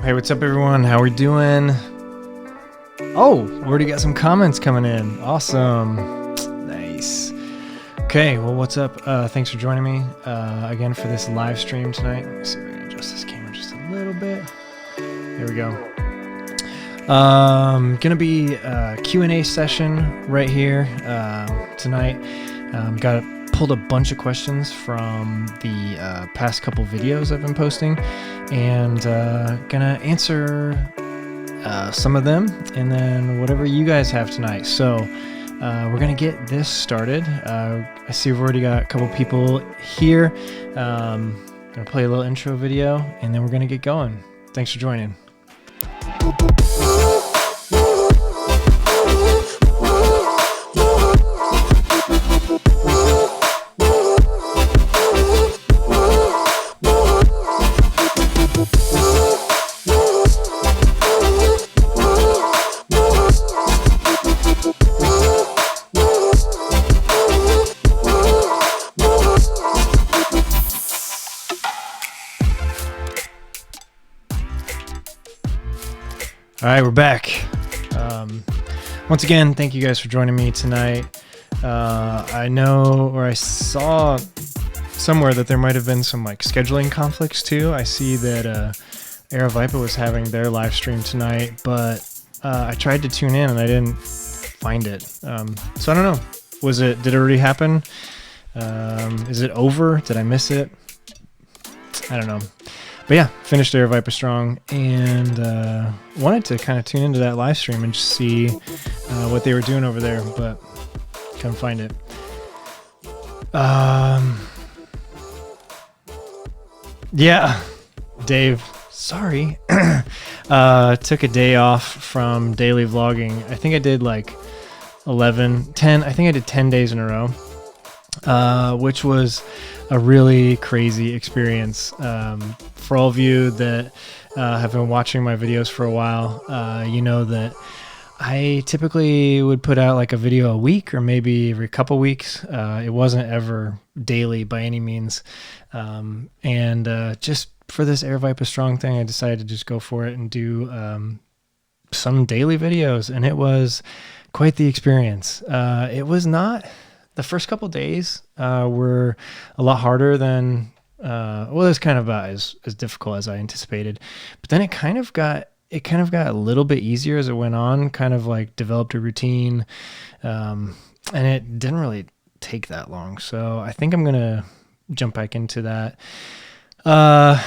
Hey, what's up, everyone? How we doing? Oh, already got some comments coming in. Awesome. Nice. Okay, well, what's up? Thanks for joining me again for this live stream tonight. Let me see if I can adjust this camera just a little bit. There we go. Gonna be a Q&A session right here tonight. Pulled a bunch of questions from the past couple videos I've been posting, and gonna answer some of them, and then whatever you guys have tonight. So we're gonna get this started. I see we've already got a couple people here. Gonna play a little intro video, and then we're gonna get going. Thanks for joining. All right, we're back. Once again, thank you guys for joining me tonight. I know, or I saw somewhere that there might have been some like scheduling conflicts too. I see that Aravaipa was having their live stream tonight, but I tried to tune in and I didn't find it. So I don't know. Did it already happen? Is it over? Did I miss it? I don't know. But yeah, finished Aravaipa strong, and wanted to kind of tune into that live stream and just see what they were doing over there, but couldn't find it. Yeah, Dave, sorry. Took a day off from daily vlogging. I think I did like 10. I think I did 10 days in a row, which was a really crazy experience. For all of you that have been watching my videos for a while, you know that I typically would put out like a video a week or maybe every couple weeks. It wasn't ever daily by any means. And just for this Aravaipa Strong thing, I decided to just go for it and do some daily videos, and it was quite the experience. It was not... The first couple days were a lot harder than, it was kind of about as difficult as I anticipated. But then it kind of got a little bit easier as it went on, kind of like developed a routine. And it didn't really take that long. So I think I'm going to jump back into that. For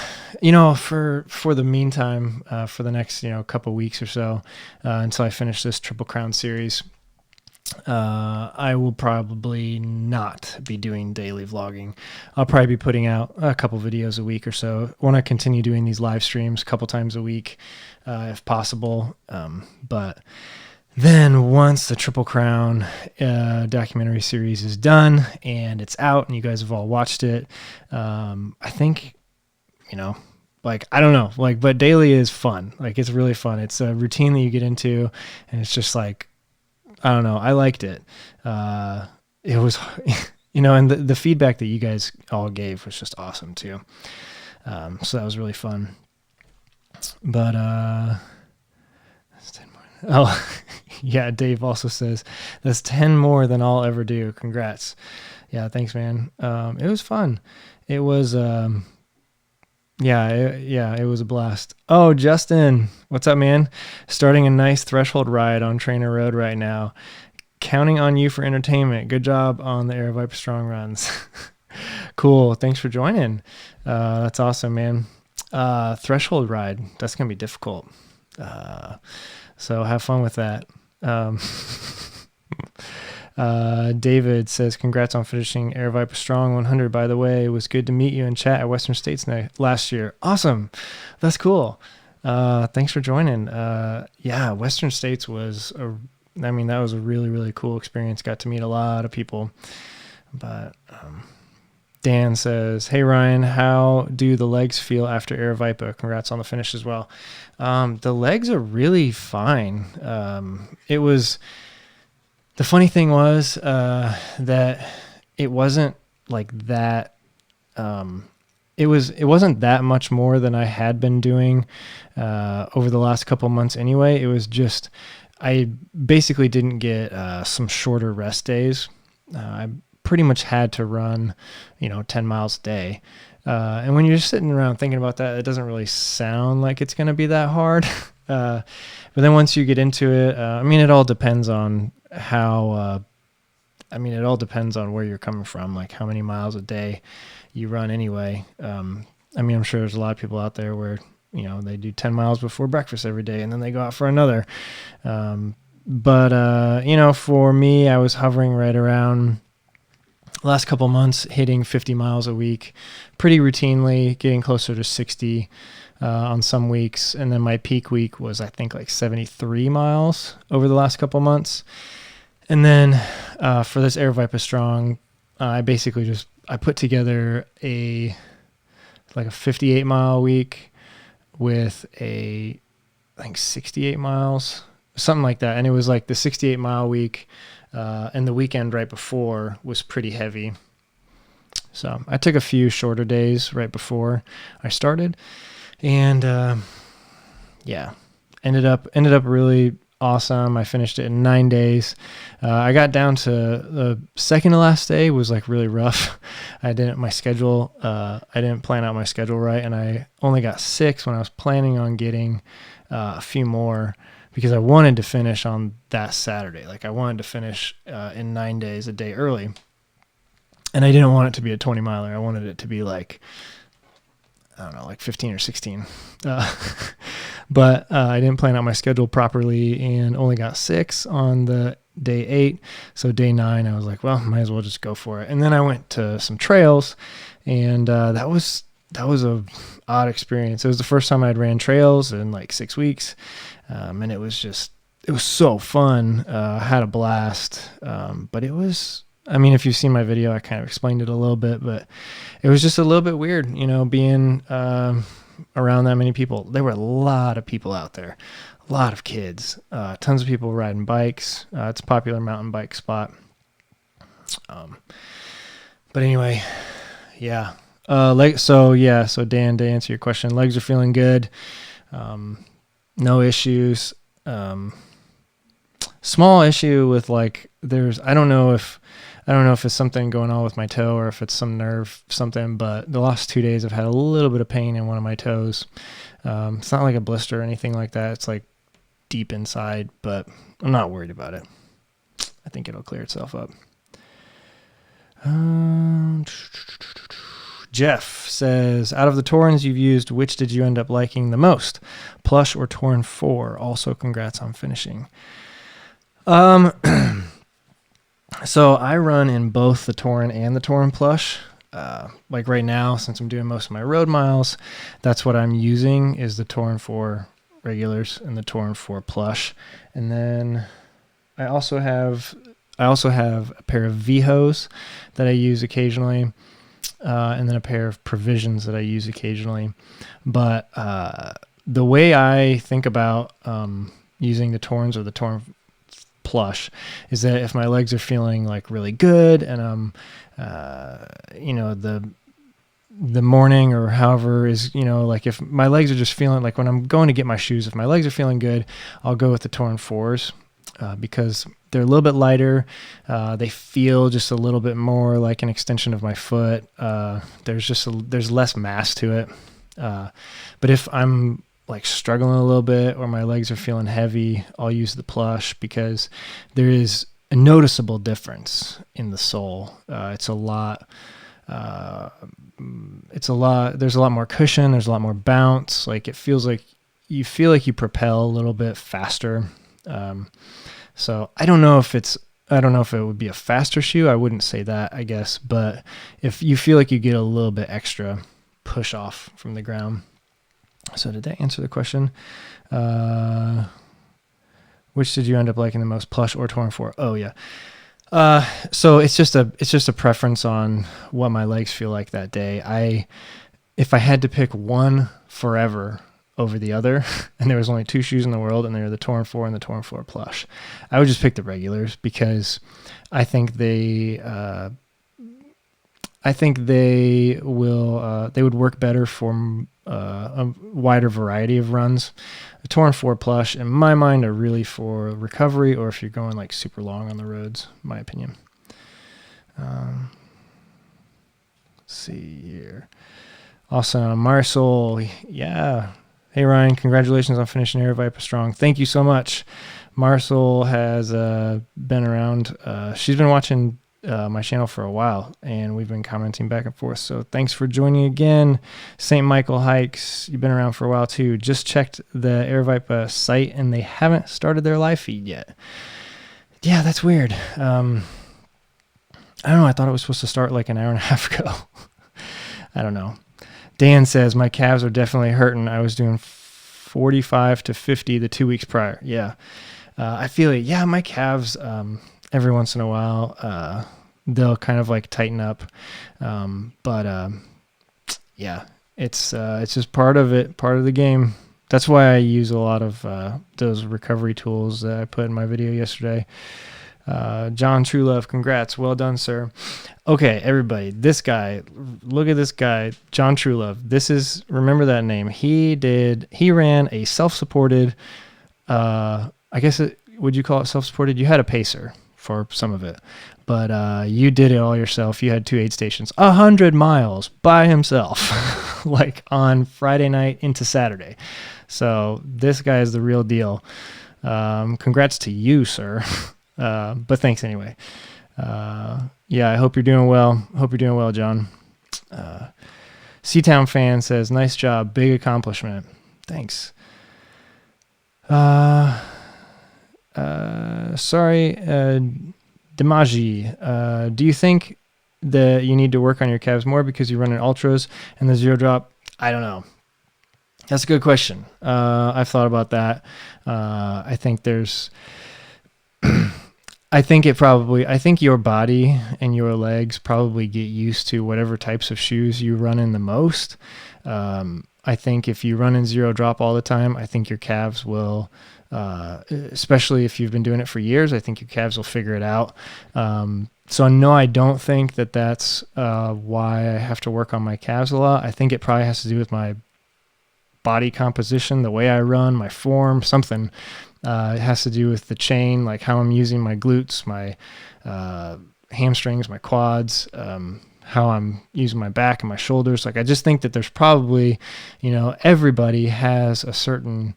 the meantime, for the next, couple weeks or so, until I finish this Triple Crown series, I will probably not be doing daily vlogging. I'll probably be putting out a couple videos a week or so. I want to continue doing these live streams a couple times a week, if possible. But then once the Triple Crown documentary series is done and it's out and you guys have all watched it, I think, I don't know, but daily is fun. It's really fun. It's a routine that you get into, and it's just I don't know. I liked it. It was, and the feedback that you guys all gave was just awesome too. So that was really fun. But, that's 10 more. Oh, yeah. Dave also says that's 10 more than I'll ever do. Congrats. Yeah. Thanks, man. It was fun. It was, it was a blast. Oh, Justin, what's up, man? Starting a nice threshold ride on Trainer Road right now. Counting on you for entertainment. Good job on the Aravaipa Strong runs. Cool. Thanks for joining. That's awesome, man. Threshold ride. That's going to be difficult. So have fun with that. David says, congrats on finishing Aravaipa Strong 100, by the way. It was good to meet you in chat at Western States last year. Awesome. That's cool. Thanks for joining. Western States that was a really, really cool experience. Got to meet a lot of people. But Dan says, hey, Ryan, how do the legs feel after Aravaipa? Congrats on the finish as well. The legs are really fine. The funny thing was that it wasn't like that it wasn't that much more than I had been doing over the last couple months anyway. It was just I basically didn't get some shorter rest days. I pretty much had to run, 10 miles a day. And when you're just sitting around thinking about that, it doesn't really sound like it's going to be that hard. But then once you get into it, it all depends on how, it all depends on where you're coming from, like how many miles a day you run anyway. I'm sure there's a lot of people out there where, they do 10 miles before breakfast every day and then they go out for another. But for me, I was hovering right around last couple months, hitting 50 miles a week pretty routinely, getting closer to 60 on some weeks. And then my peak week was, I think, like 73 miles over the last couple months. And then for this Air Viper Strong, I basically I put together a 58 mile week with I think 68 miles, something like that. And it was like the 68 mile week and the weekend right before was pretty heavy. So I took a few shorter days right before I started, and ended up really awesome. I finished it in 9 days. I got down to the second to last day was like really rough. I didn't plan out my schedule right, and I only got 6 when I was planning on getting a few more, because I wanted to finish on that Saturday. Like I wanted to finish in 9 days, a day early. And I didn't want it to be a 20 miler. I wanted it to be like 15 or 16. But I didn't plan out my schedule properly and only got 6 on the day 8. So day 9, I was like, well, might as well just go for it. And then I went to some trails, and that was a odd experience. It was the first time I'd ran trails in like 6 weeks. And it was so fun. I had a blast. But it was, if you've seen my video, I kind of explained it a little bit, but it was just a little bit weird, being around that many people. There were a lot of people out there, a lot of kids, tons of people riding bikes. It's a popular mountain bike spot. But anyway, yeah. So Dan, to answer your question, legs are feeling good. No issues. Small issue with I don't know if it's something going on with my toe or if it's some nerve something, but the last 2 days I've had a little bit of pain in one of my toes. It's not like a blister or anything like that. It's like deep inside, but I'm not worried about it. I think it'll clear itself up. Jeff says, out of the Torns you've used, which did you end up liking the most? Plush or Torn 4? Also, congrats on finishing. So I run in both the Torn and the Torn Plush. Like right now, since I'm doing most of my road miles, that's what I'm using is the Torn 4 regulars and the Torn 4 Plush. And then I also have a pair of Vihos that I use occasionally. And then a pair of Provisions that I use occasionally. But the way I think about using the Torns or the Torn Plush is that if my legs are feeling like really good and I'm, the morning or however is, like if my legs are just feeling like when I'm going to get my shoes, if my legs are feeling good, I'll go with the Torn 4s. Because they're a little bit lighter. They feel just a little bit more like an extension of my foot. There's less mass to it. But if I'm like struggling a little bit or my legs are feeling heavy, I'll use the Plush because there is a noticeable difference in the sole. There's a lot more cushion. There's a lot more bounce. Like it feels like you feel like you propel a little bit faster. So I don't know if it would be a faster shoe. I wouldn't say that, I guess. But if you feel like you get a little bit extra push off from the ground. So did that answer the question? Which did you end up liking the most, Plush or Torn 4? Oh yeah. So it's just a preference on what my legs feel like that day. If I had to pick one forever over the other, and there was only 2 shoes in the world, and they were the Torn 4 and the Torn 4 Plush, I would just pick the regulars because I think they I think they will. They would work better for a wider variety of runs. A Torn 4 Plush, in my mind, are really for recovery, or if you're going like super long on the roads, in my opinion. Let's see here. Awesome, Marisol. Yeah. Hey Ryan, congratulations on finishing Air Viper strong. Thank you so much. Marisol has been around. She's been watching my channel for a while, and we've been commenting back and forth. So thanks for joining again. St. Michael Hikes, you've been around for a while too. Just checked the Air Viper site, and they haven't started their live feed yet. Yeah, that's weird. I don't know. I thought it was supposed to start like an hour and a half ago. I don't know. Dan says, my calves are definitely hurting. I was doing 45 to 50 the 2 weeks prior. Yeah. I feel it. Yeah, my calves, every once in a while, they'll kind of like tighten up. Yeah, it's just part of it, part of the game. That's why I use a lot of those recovery tools that I put in my video yesterday. John Truelove, congrats. Well done, sir. Okay, everybody, this guy, look at this guy, John Truelove. Remember that name. He ran a self-supported, I guess, would you call it self-supported? You had a pacer for some of it, but you did it all yourself. You had 2 aid stations, 100 miles by himself, like on Friday night into Saturday. So this guy is the real deal. Congrats to you, sir. But thanks anyway. Yeah, I hope you're doing well. Hope you're doing well, John. Seatown fan says, nice job. Big accomplishment. Thanks. Sorry, Dimaji, do you think that you need to work on your calves more because you run in ultras and the zero drop? I don't know. That's a good question. I've thought about that. I think I think your body and your legs probably get used to whatever types of shoes you run in the most. I think if you run in zero drop all the time, I think your calves will, especially if you've been doing it for years, I think your calves will figure it out. So no, I don't think that that's why I have to work on my calves a lot. I think it probably has to do with my body composition, the way I run, my form, something. It has to do with the chain, like how I'm using my glutes, my hamstrings, my quads, how I'm using my back and my shoulders. Like, I just think that there's probably, everybody has a certain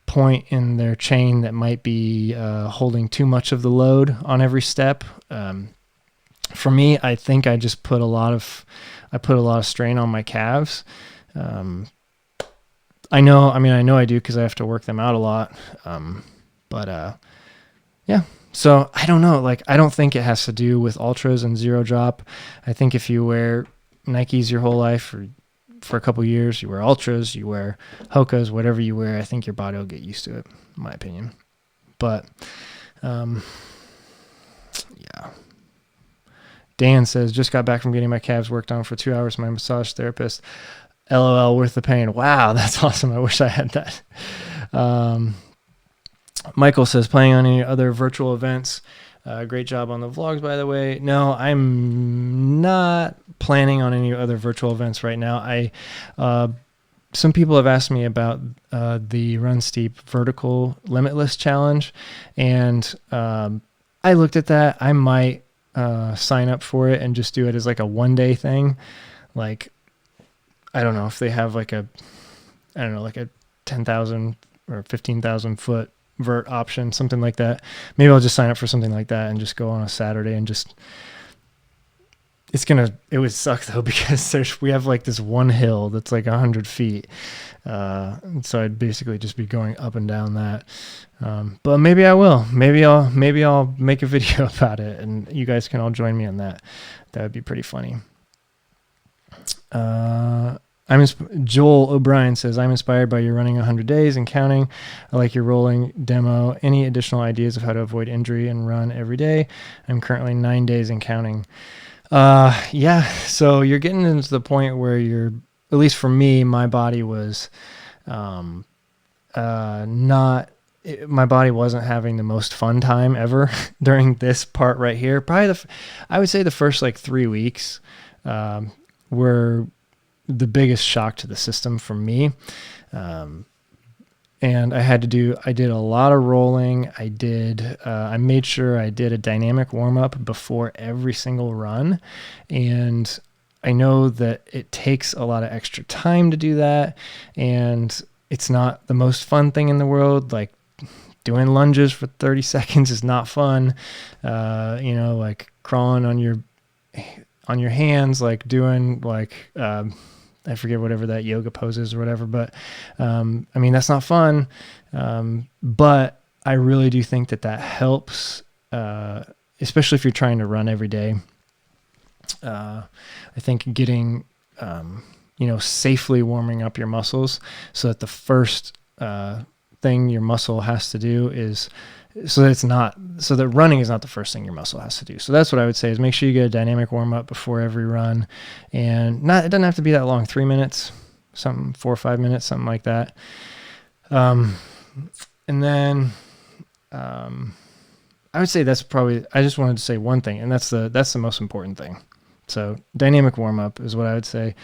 point in their chain that might be holding too much of the load on every step. For me, I think I just put a lot of strain on my calves. I know I do because I have to work them out a lot. Yeah. So I don't know. Like, I don't think it has to do with ultras and zero drop. I think if you wear Nikes your whole life or for a couple years, you wear ultras, you wear Hokas, whatever you wear, I think your body will get used to it, in my opinion. But, yeah. Dan says, just got back from getting my calves worked on for 2 hours. My massage therapist. LOL, worth the pain. Wow, that's awesome. I wish I had that. Michael says, playing on any other virtual events. Great job on the vlogs, by the way. No, I'm not planning on any other virtual events right now. Some people have asked me about the Run Steep Vertical Limitless Challenge, and I looked at that. I might sign up for it and just do it as like a one-day thing. Like, I don't know if they have like a 10,000 or 15,000 foot vert option, something like that. Maybe I'll just sign up for something like that and just go on a Saturday and just, it would suck though, because we have like this one hill that's like 100 feet. So I'd basically just be going up and down that. But maybe I will, maybe I'll make a video about it and you guys can all join me on that. That would be pretty funny. Joel O'Brien says, I'm inspired by your running 100 days and counting. I like your rolling demo. Any additional ideas of how to avoid injury and run every day? I'm currently 9 days and counting. Yeah. So you're getting into the point where at least for me, my body was, not my body wasn't having the most fun time ever during this part right here. Probably I would say the first like 3 weeks were the biggest shock to the system for me. And I did a lot of rolling. I made sure I did a dynamic warm up before every single run. And I know that it takes a lot of extra time to do that. And it's not the most fun thing in the world. Like doing lunges for 30 seconds is not fun. Like crawling on your hands, like doing like, I forget whatever that yoga pose is or whatever, but that's not fun. But I really do think that helps, especially if you're trying to run every day. I think getting, safely warming up your muscles so that the first thing your muscle has to do is so that running is not the first thing your muscle has to do. So that's what I would say is make sure you get a dynamic warm up before every run, and it doesn't have to be that long, 3 minutes, 4 or 5 minutes, something like that. And then, I would say I just wanted to say one thing, and that's the most important thing. So dynamic warm up is what I would say.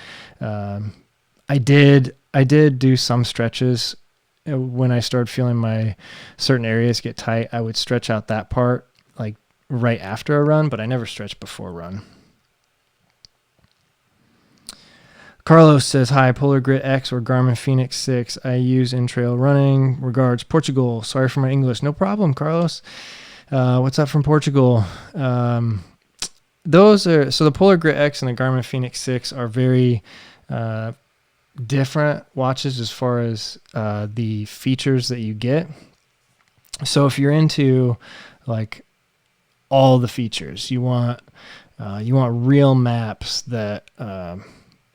I did do some stretches. When I started feeling my certain areas get tight, I would stretch out that part like right after a run, but I never stretched before a run. Carlos says, hi, Polar Grit X or Garmin Fenix 6. I use in trail running. Regards, Portugal. Sorry for my English. No problem, Carlos. What's up from Portugal? So the Polar Grit X and the Garmin Fenix 6 are very, different watches as far as the features that you get. So if you're into like all the features, you want real maps that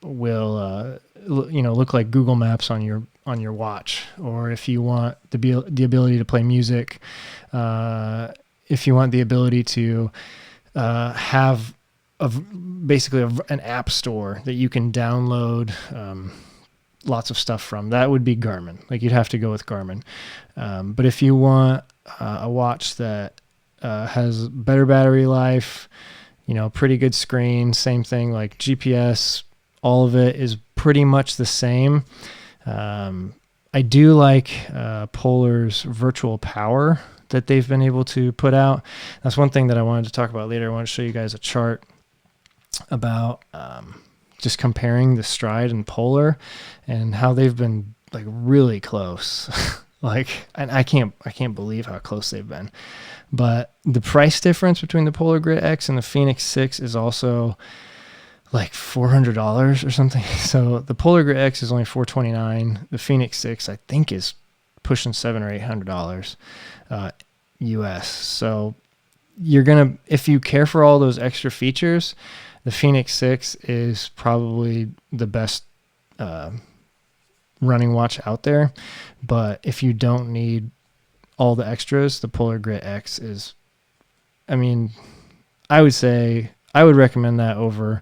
will look like Google Maps on your watch, or if you want the ability to play music, if you want the ability to have basically an app store that you can download lots of stuff from, that would be Garmin. Like you'd have to go with Garmin. But if you want a watch that has better battery life, pretty good screen, same thing like GPS, all of it is pretty much the same. I do like Polar's virtual power that they've been able to put out. That's one thing that I wanted to talk about later. I want to show you guys a chart about just comparing the Stride and Polar and how they've been like really close. And I can't believe how close they've been. But the price difference between the Polar Grit X and the Fenix 6 is also like $400 or something. So the Polar Grit X is only $429. The Fenix 6 I think is pushing $700 or $800 US. So if you care for all those extra features, the Fenix 6 is probably the best running watch out there. But if you don't need all the extras, the Polar Grit X is, I would recommend that over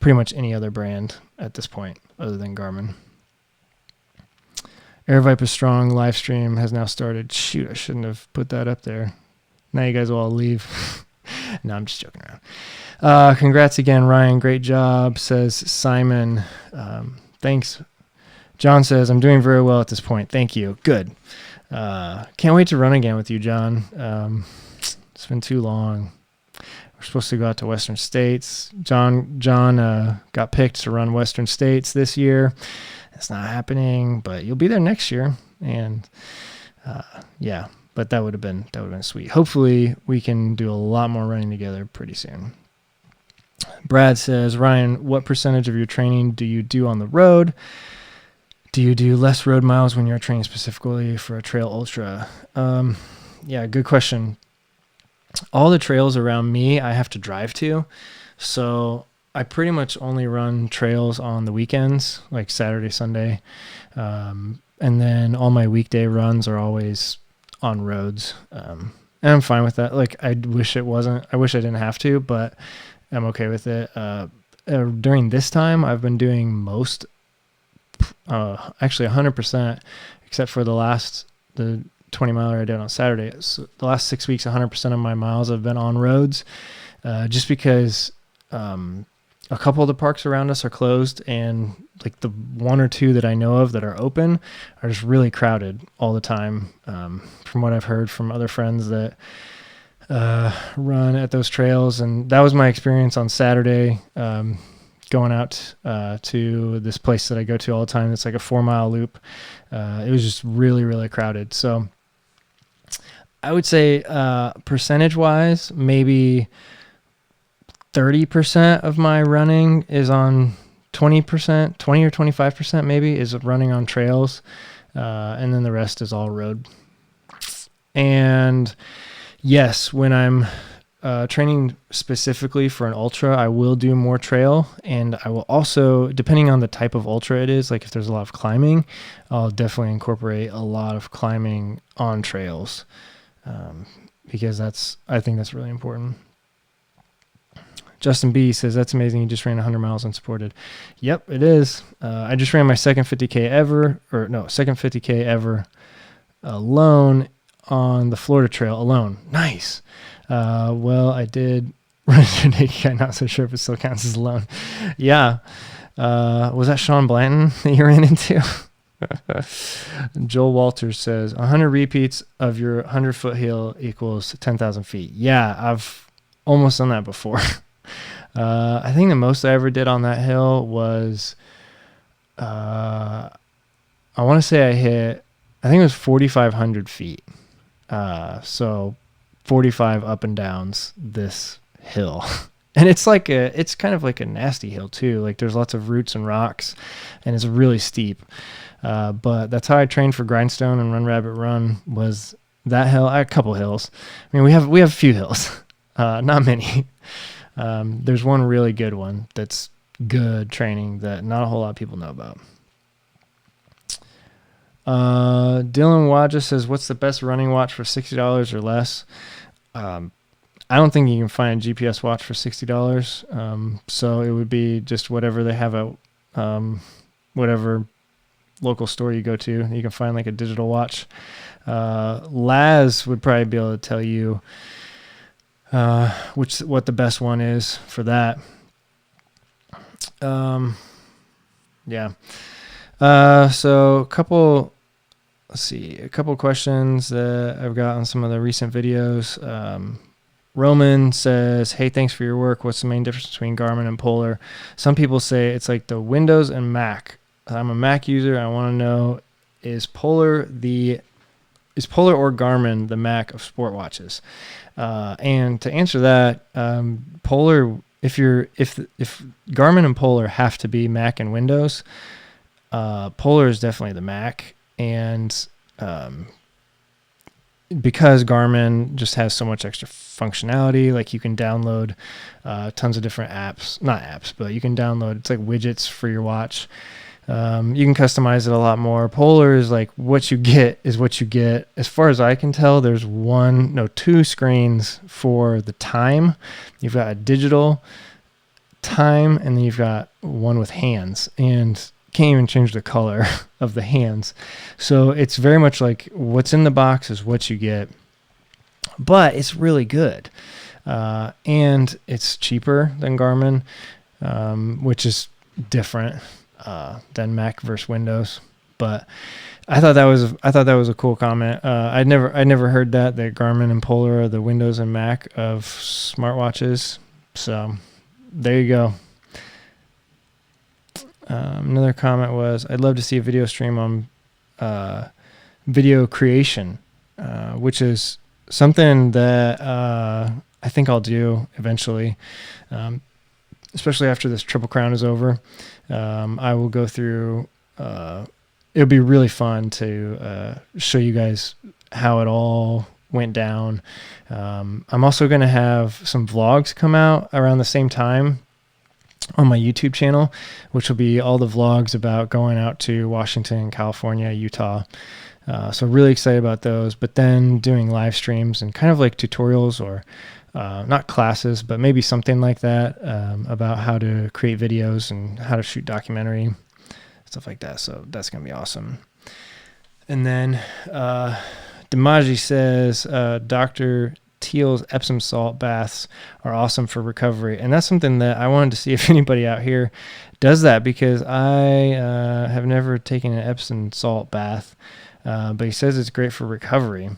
pretty much any other brand at this point other than Garmin. Air Viper Strong live stream has now started. Shoot, I shouldn't have put that up there. Now you guys will all leave. No, I'm just joking around. Congrats again, Ryan. Great job, says Simon. Thanks. John says, I'm doing very well at this point. Thank you. Good. Can't wait to run again with you, John. It's been too long. We're supposed to go out to Western States. John got picked to run Western States this year. It's not happening, but you'll be there next year. And yeah, but that would have been sweet. Hopefully we can do a lot more running together pretty soon. Brad says, Ryan, what percentage of your training do you do on the road? Do you do less road miles when you're training specifically for a trail ultra? Yeah, good question. All the trails around me, I have to drive to. So I pretty much only run trails on the weekends, like Saturday, Sunday. And then all my weekday runs are always on roads. And I'm fine with that. Like, I wish I didn't have to, but I'm okay with it. During this time, I've been doing actually 100%, except for the 20 miler I did on Saturday. So the last 6 weeks, 100% of my miles have been on roads, just because a couple of the parks around us are closed, and like the one or two that I know of that are open are just really crowded all the time. From what I've heard from other friends that run at those trails, and that was my experience on Saturday. Going out to this place that I go to all the time. It's like a 4-mile loop. It was just really, really crowded. So I would say percentage-wise, maybe 30% of my running is on 20%, 20 or 25% maybe is running on trails. And then the rest is all road. And yes, when I'm training specifically for an ultra, I will do more trail, and I will also, depending on the type of ultra it is, like if there's a lot of climbing, I'll definitely incorporate a lot of climbing on trails, because I think that's really important. Justin B says, that's amazing. You just ran 100 miles unsupported. Yep, it is. I just ran my second 50K ever alone on the Florida Trail alone. Nice. Well, I did run into a naked guy. Not so sure if it still counts as alone. Yeah. Was that Sean Blanton that you ran into? Joel Walters says 100 repeats of your 100-foot hill equals 10,000 feet. Yeah, I've almost done that before. I think the most I ever did on that hill was, I want to say I think it was 4,500 feet. So 45 up and downs this hill. And it's kind of like a nasty hill too. Like there's lots of roots and rocks, and it's really steep. But that's how I trained for Grindstone and Run Rabbit Run, was that hill. A couple hills. I mean, we have a few hills, not many. There's one really good one that's good training that not a whole lot of people know about. Dylan Wadja says, what's the best running watch for $60 or less? I don't think you can find a GPS watch for $60. So it would be just whatever they have at whatever local store you go to. You can find like a digital watch. Laz would probably be able to tell you what the best one is for that. Yeah. So a couple questions that I've got on some of the recent videos. Roman says, hey, thanks for your work. What's the main difference between Garmin and Polar? Some people say it's like the Windows and Mac. I'm a Mac user. I want to know, is Polar or Garmin the Mac of sport watches? And to answer that, Polar, if Garmin and Polar have to be Mac and Windows, Polar is definitely the Mac. And because Garmin just has so much extra functionality, like you can download tons of different apps, not apps, but you can download, it's like widgets for your watch. You can customize it a lot more. Polar is like what you get is what you get. As far as I can tell, there's two screens for the time. You've got a digital time, and then you've got one with hands, and can't even change the color of the hands. So it's very much like what's in the box is what you get, but it's really good. And it's cheaper than Garmin, which is different than Mac versus Windows. But I thought that was a cool comment. I'd never heard that Garmin and Polar are the Windows and Mac of smartwatches. So there you go. Another comment was, I'd love to see a video stream on video creation, which is something that I think I'll do eventually, especially after this Triple Crown is over. I will go through, it'll be really fun to show you guys how it all went down. I'm also going to have some vlogs come out around the same time on my YouTube channel, which will be all the vlogs about going out to Washington, California, Utah. So really excited about those, but then doing live streams and kind of like tutorials or not classes, but maybe something like that about how to create videos and how to shoot documentary, stuff like that. So that's going to be awesome. And then Dimaji says, Dr. Teal's Epsom salt baths are awesome for recovery. And that's something that I wanted to see if anybody out here does that, because I have never taken an Epsom salt bath, but he says it's great for recovery.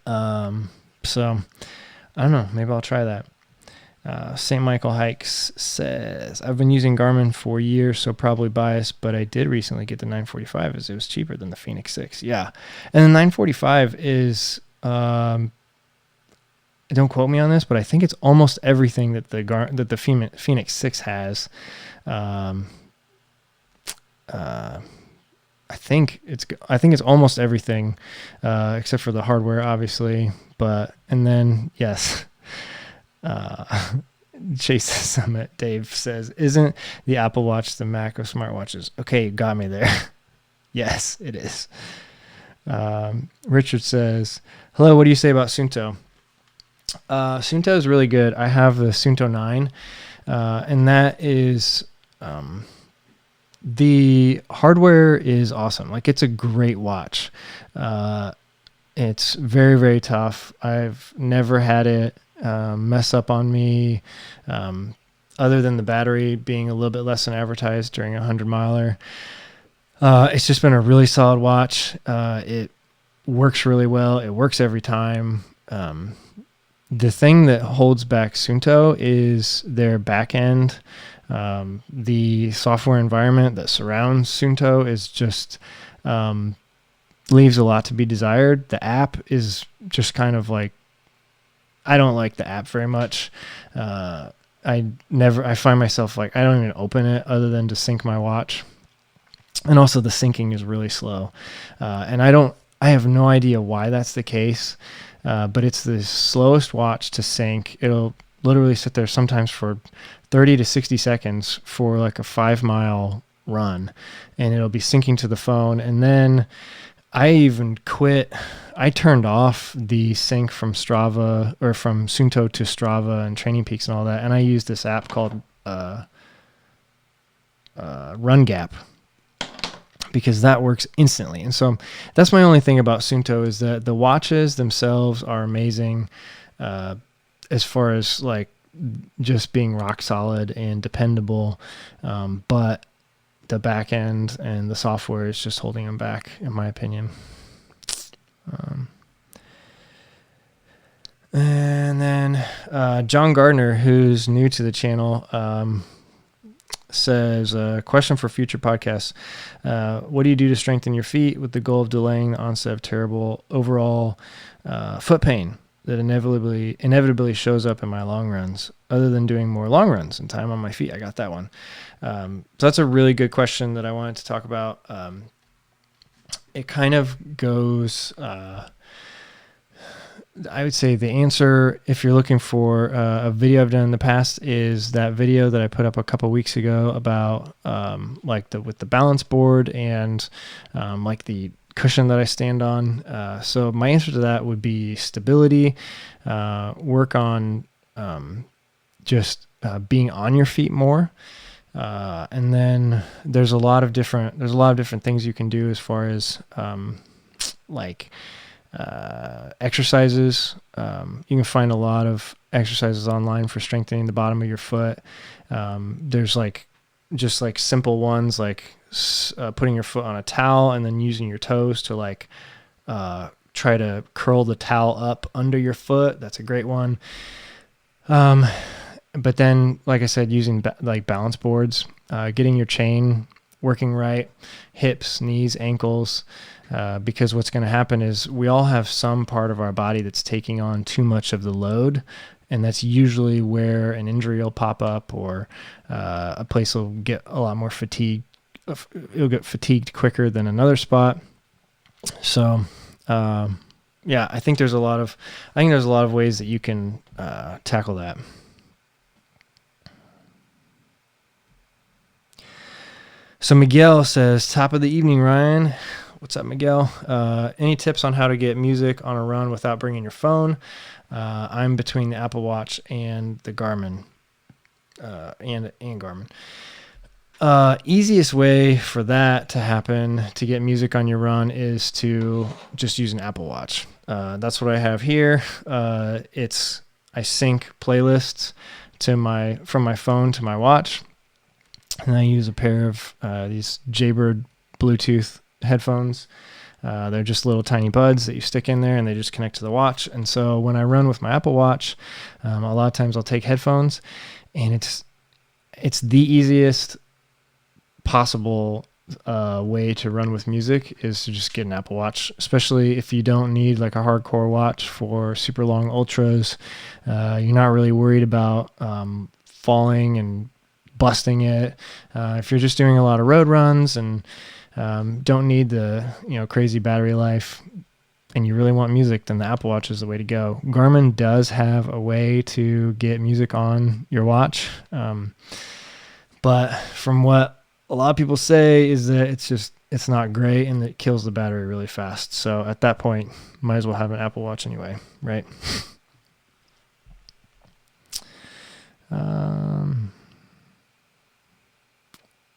So I don't know, maybe I'll try that. St. Michael Hikes says, I've been using Garmin for years, so probably biased, but I did recently get the 945 as it was cheaper than the Phoenix 6. Yeah. And the 945 is, don't quote me on this, but I think it's almost everything that the Phoenix 6 has. I think it's almost everything, except for the hardware, obviously. And then, yes. Chase Summit, Dave says, isn't the Apple Watch the Mac of smartwatches? Okay, you got me there. Yes, it is. Richard says, hello, what do you say about Suunto? Suunto is really good. I have the Suunto 9, and that is, the hardware is awesome. Like, it's a great watch. It's very, very tough. I've never had it mess up on me, other than the battery being a little bit less than advertised during a 100-miler. It's just been a really solid watch. It works really well. It works every time. The thing that holds back Suunto is their back end. The software environment that surrounds Suunto is just leaves a lot to be desired. The app is just kind of like, I don't like the app very much. I find myself like, I don't even open it other than to sync my watch. And also the syncing is really slow. And I have no idea why that's the case. But it's the slowest watch to sync. It'll literally sit there sometimes for 30 to 60 seconds for like a 5-mile run, and it'll be syncing to the phone. And then I turned off the sync from Strava, or from Suunto to Strava and Training Peaks and all that. And I use this app called Run Gap, because that works instantly. And so that's my only thing about Suunto, is that the watches themselves are amazing, as far as like just being rock solid and dependable. But the back end and the software is just holding them back, in my opinion. And then John Gardner, who's new to the channel, says, question for future podcasts. What do you do to strengthen your feet with the goal of delaying the onset of terrible overall foot pain that inevitably shows up in my long runs, other than doing more long runs and time on my feet? I got that one. So that's a really good question that I wanted to talk about. It kind of goes, I would say the answer, if you're looking for a video I've done in the past, is that video that I put up a couple weeks ago about with the balance board and like the cushion that I stand on. So my answer to that would be stability, work on just being on your feet more. And then there's a lot of different things you can do as far as exercises. You can find a lot of exercises online for strengthening the bottom of your foot. There's just simple ones, like putting your foot on a towel and then using your toes to try to curl the towel up under your foot. That's a great one. But then, like I said, using balance boards, getting your chain working right, hips, knees, ankles, because what's going to happen is we all have some part of our body that's taking on too much of the load, and that's usually where an injury will pop up, or a place will get a lot more fatigued. It'll get fatigued quicker than another spot. So, yeah, I think there's a lot of ways that you can tackle that. So Miguel says, top of the evening, Ryan. What's up, Miguel? Any tips on how to get music on a run without bringing your phone? I'm between the Apple Watch and the Garmin, and Garmin. Easiest way for that to happen, to get music on your run, is to just use an Apple Watch. That's what I have here. I sync playlists from my phone to my watch, and I use a pair of these Jaybird Bluetooth headphones. They're just little tiny buds that you stick in there, and they just connect to the watch. And so when I run with my Apple Watch, a lot of times I'll take headphones, and it's the easiest possible way to run with music is to just get an Apple Watch, especially if you don't need like a hardcore watch for super long ultras. You're not really worried about falling and busting it. If you're just doing a lot of road runs and don't need the crazy battery life, and you really want music, then the Apple Watch is the way to go. Garmin does have a way to get music on your watch, but from what a lot of people say is that it's not great, and it kills the battery really fast. So at that point, might as well have an Apple Watch anyway, right?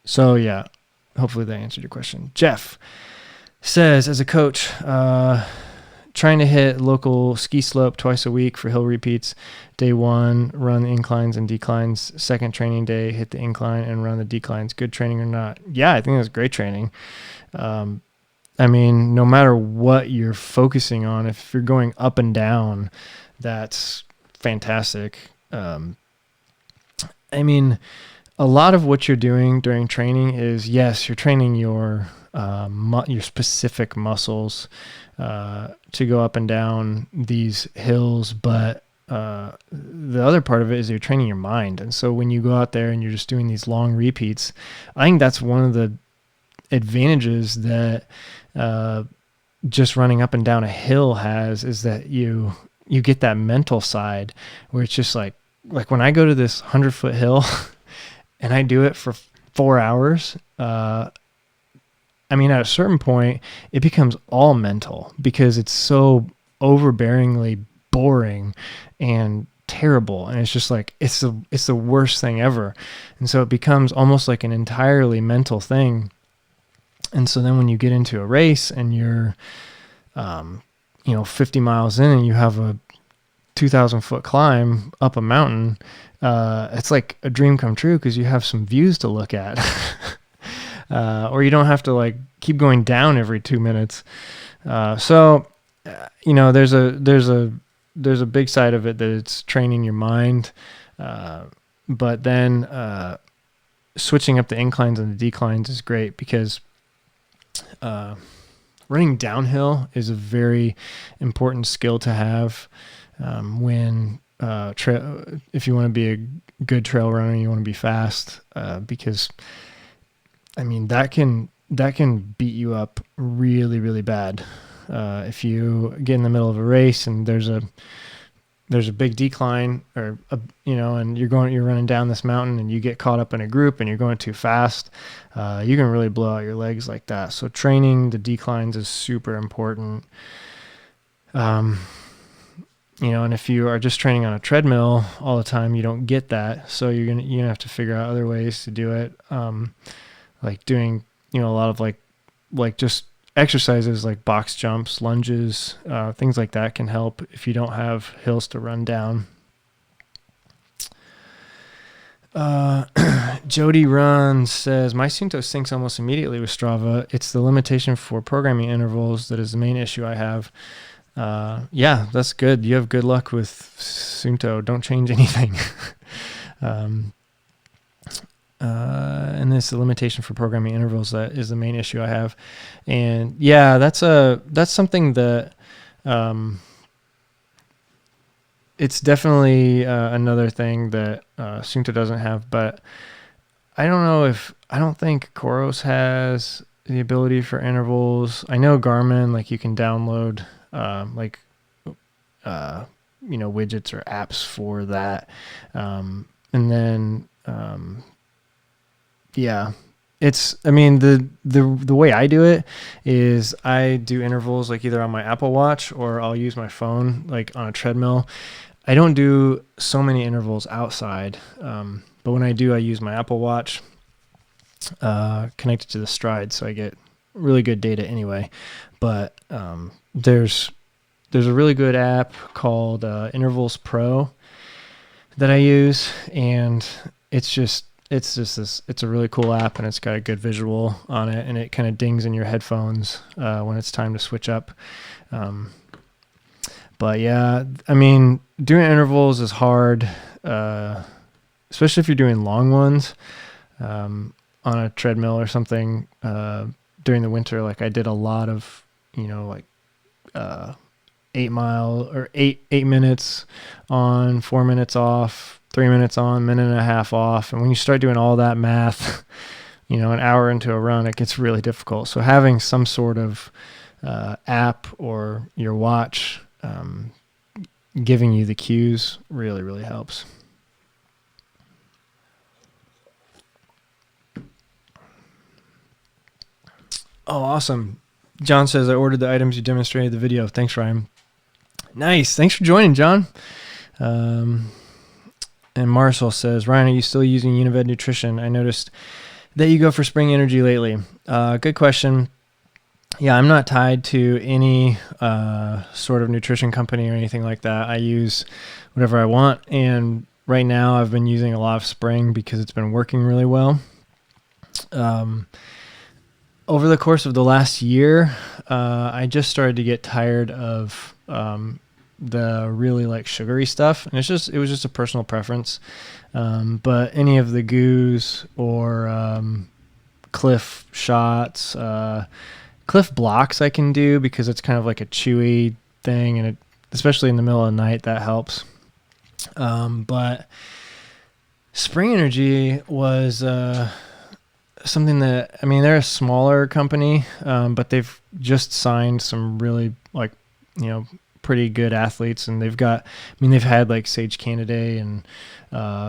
So yeah, hopefully that answered your question. Jeff says, as a coach, trying to hit local ski slope twice a week for hill repeats. Day 1, run inclines and declines. Second training day, hit the incline and run the declines. Good training or not? Yeah, I think that's great training. I mean, no matter what you're focusing on, if you're going up and down, that's fantastic. I mean, a lot of what you're doing during training is, yes, you're training your specific muscles to go up and down these hills, but the other part of it is you're training your mind. And so when you go out there and you're just doing these long repeats, I think that's one of the advantages that just running up and down a hill has, is that you get that mental side where it's just like when I go to this 100-foot hill and I do it for 4 hours, I mean, at a certain point, it becomes all mental because it's so overbearingly boring and terrible. And it's just like, it's the worst thing ever. And so it becomes almost like an entirely mental thing. And so then when you get into a race and you're, 50 miles in and you have a 2,000-foot climb up a mountain, it's like a dream come true because you have some views to look at. Or you don't have to like keep going down every 2 minutes. There's a big side of it that it's training your mind. But then switching up the inclines and the declines is great because running downhill is a very important skill to have if you want to be a good trail runner, you want to be fast, because I mean, that can beat you up really, really bad. If you get in the middle of a race and there's a big decline, and you're running down this mountain and you get caught up in a group and you're going too fast, you can really blow out your legs like that. So training the declines is super important. And if you are just training on a treadmill all the time, you don't get that. So you're gonna have to figure out other ways to do it. Like doing, a lot of like just exercises like box jumps, lunges, things like that can help if you don't have hills to run down. Jody Runs says, my Suunto syncs almost immediately with Strava. It's the limitation for programming intervals that is the main issue I have. Yeah, that's good. You have good luck with Suunto. Don't change anything. And this is the limitation for programming intervals that is the main issue I have. And yeah, that's something that, it's definitely another thing that Suunto doesn't have, but I don't think Koros has the ability for intervals. I know Garmin, like you can download widgets or apps for that. And then the way I do it is I do intervals like either on my Apple Watch or I'll use my phone like on a treadmill. I don't do so many intervals outside, but when I do, I use my Apple Watch. connected to the Stride, so I get really good data anyway. But there's a really good app called Intervals Pro that I use, and it's a really cool app, and it's got a good visual on it, and it kind of dings in your headphones when it's time to switch up. But yeah, I mean, doing intervals is hard, especially if you're doing long ones on a treadmill or something during the winter. Like I did a lot of, 8 mile or 8 minutes on, 4 minutes off, 3 minutes on, minute and a half off. And when you start doing all that math, an hour into a run, it gets really difficult. So having some sort of app or your watch giving you the cues really, really helps. Oh, awesome. John says, I ordered the items you demonstrated in the video. Thanks, Ryan. Nice. Thanks for joining, John. And Marcel says, Ryan, are you still using Univet Nutrition? I noticed that you go for spring energy lately. Good question. Yeah, I'm not tied to any sort of nutrition company or anything like that. I use whatever I want. And right now I've been using a lot of Spring because it's been working really well. Over the course of the last year, I just started to get tired of the really like sugary stuff. And it was just a personal preference. But any of the goos or Cliff shots, Cliff blocks I can do because it's kind of like a chewy thing, and especially in the middle of the night, that helps. But Spring Energy was something that, they're a smaller company, but they've just signed some really pretty good athletes, and they've had like Sage Canaday and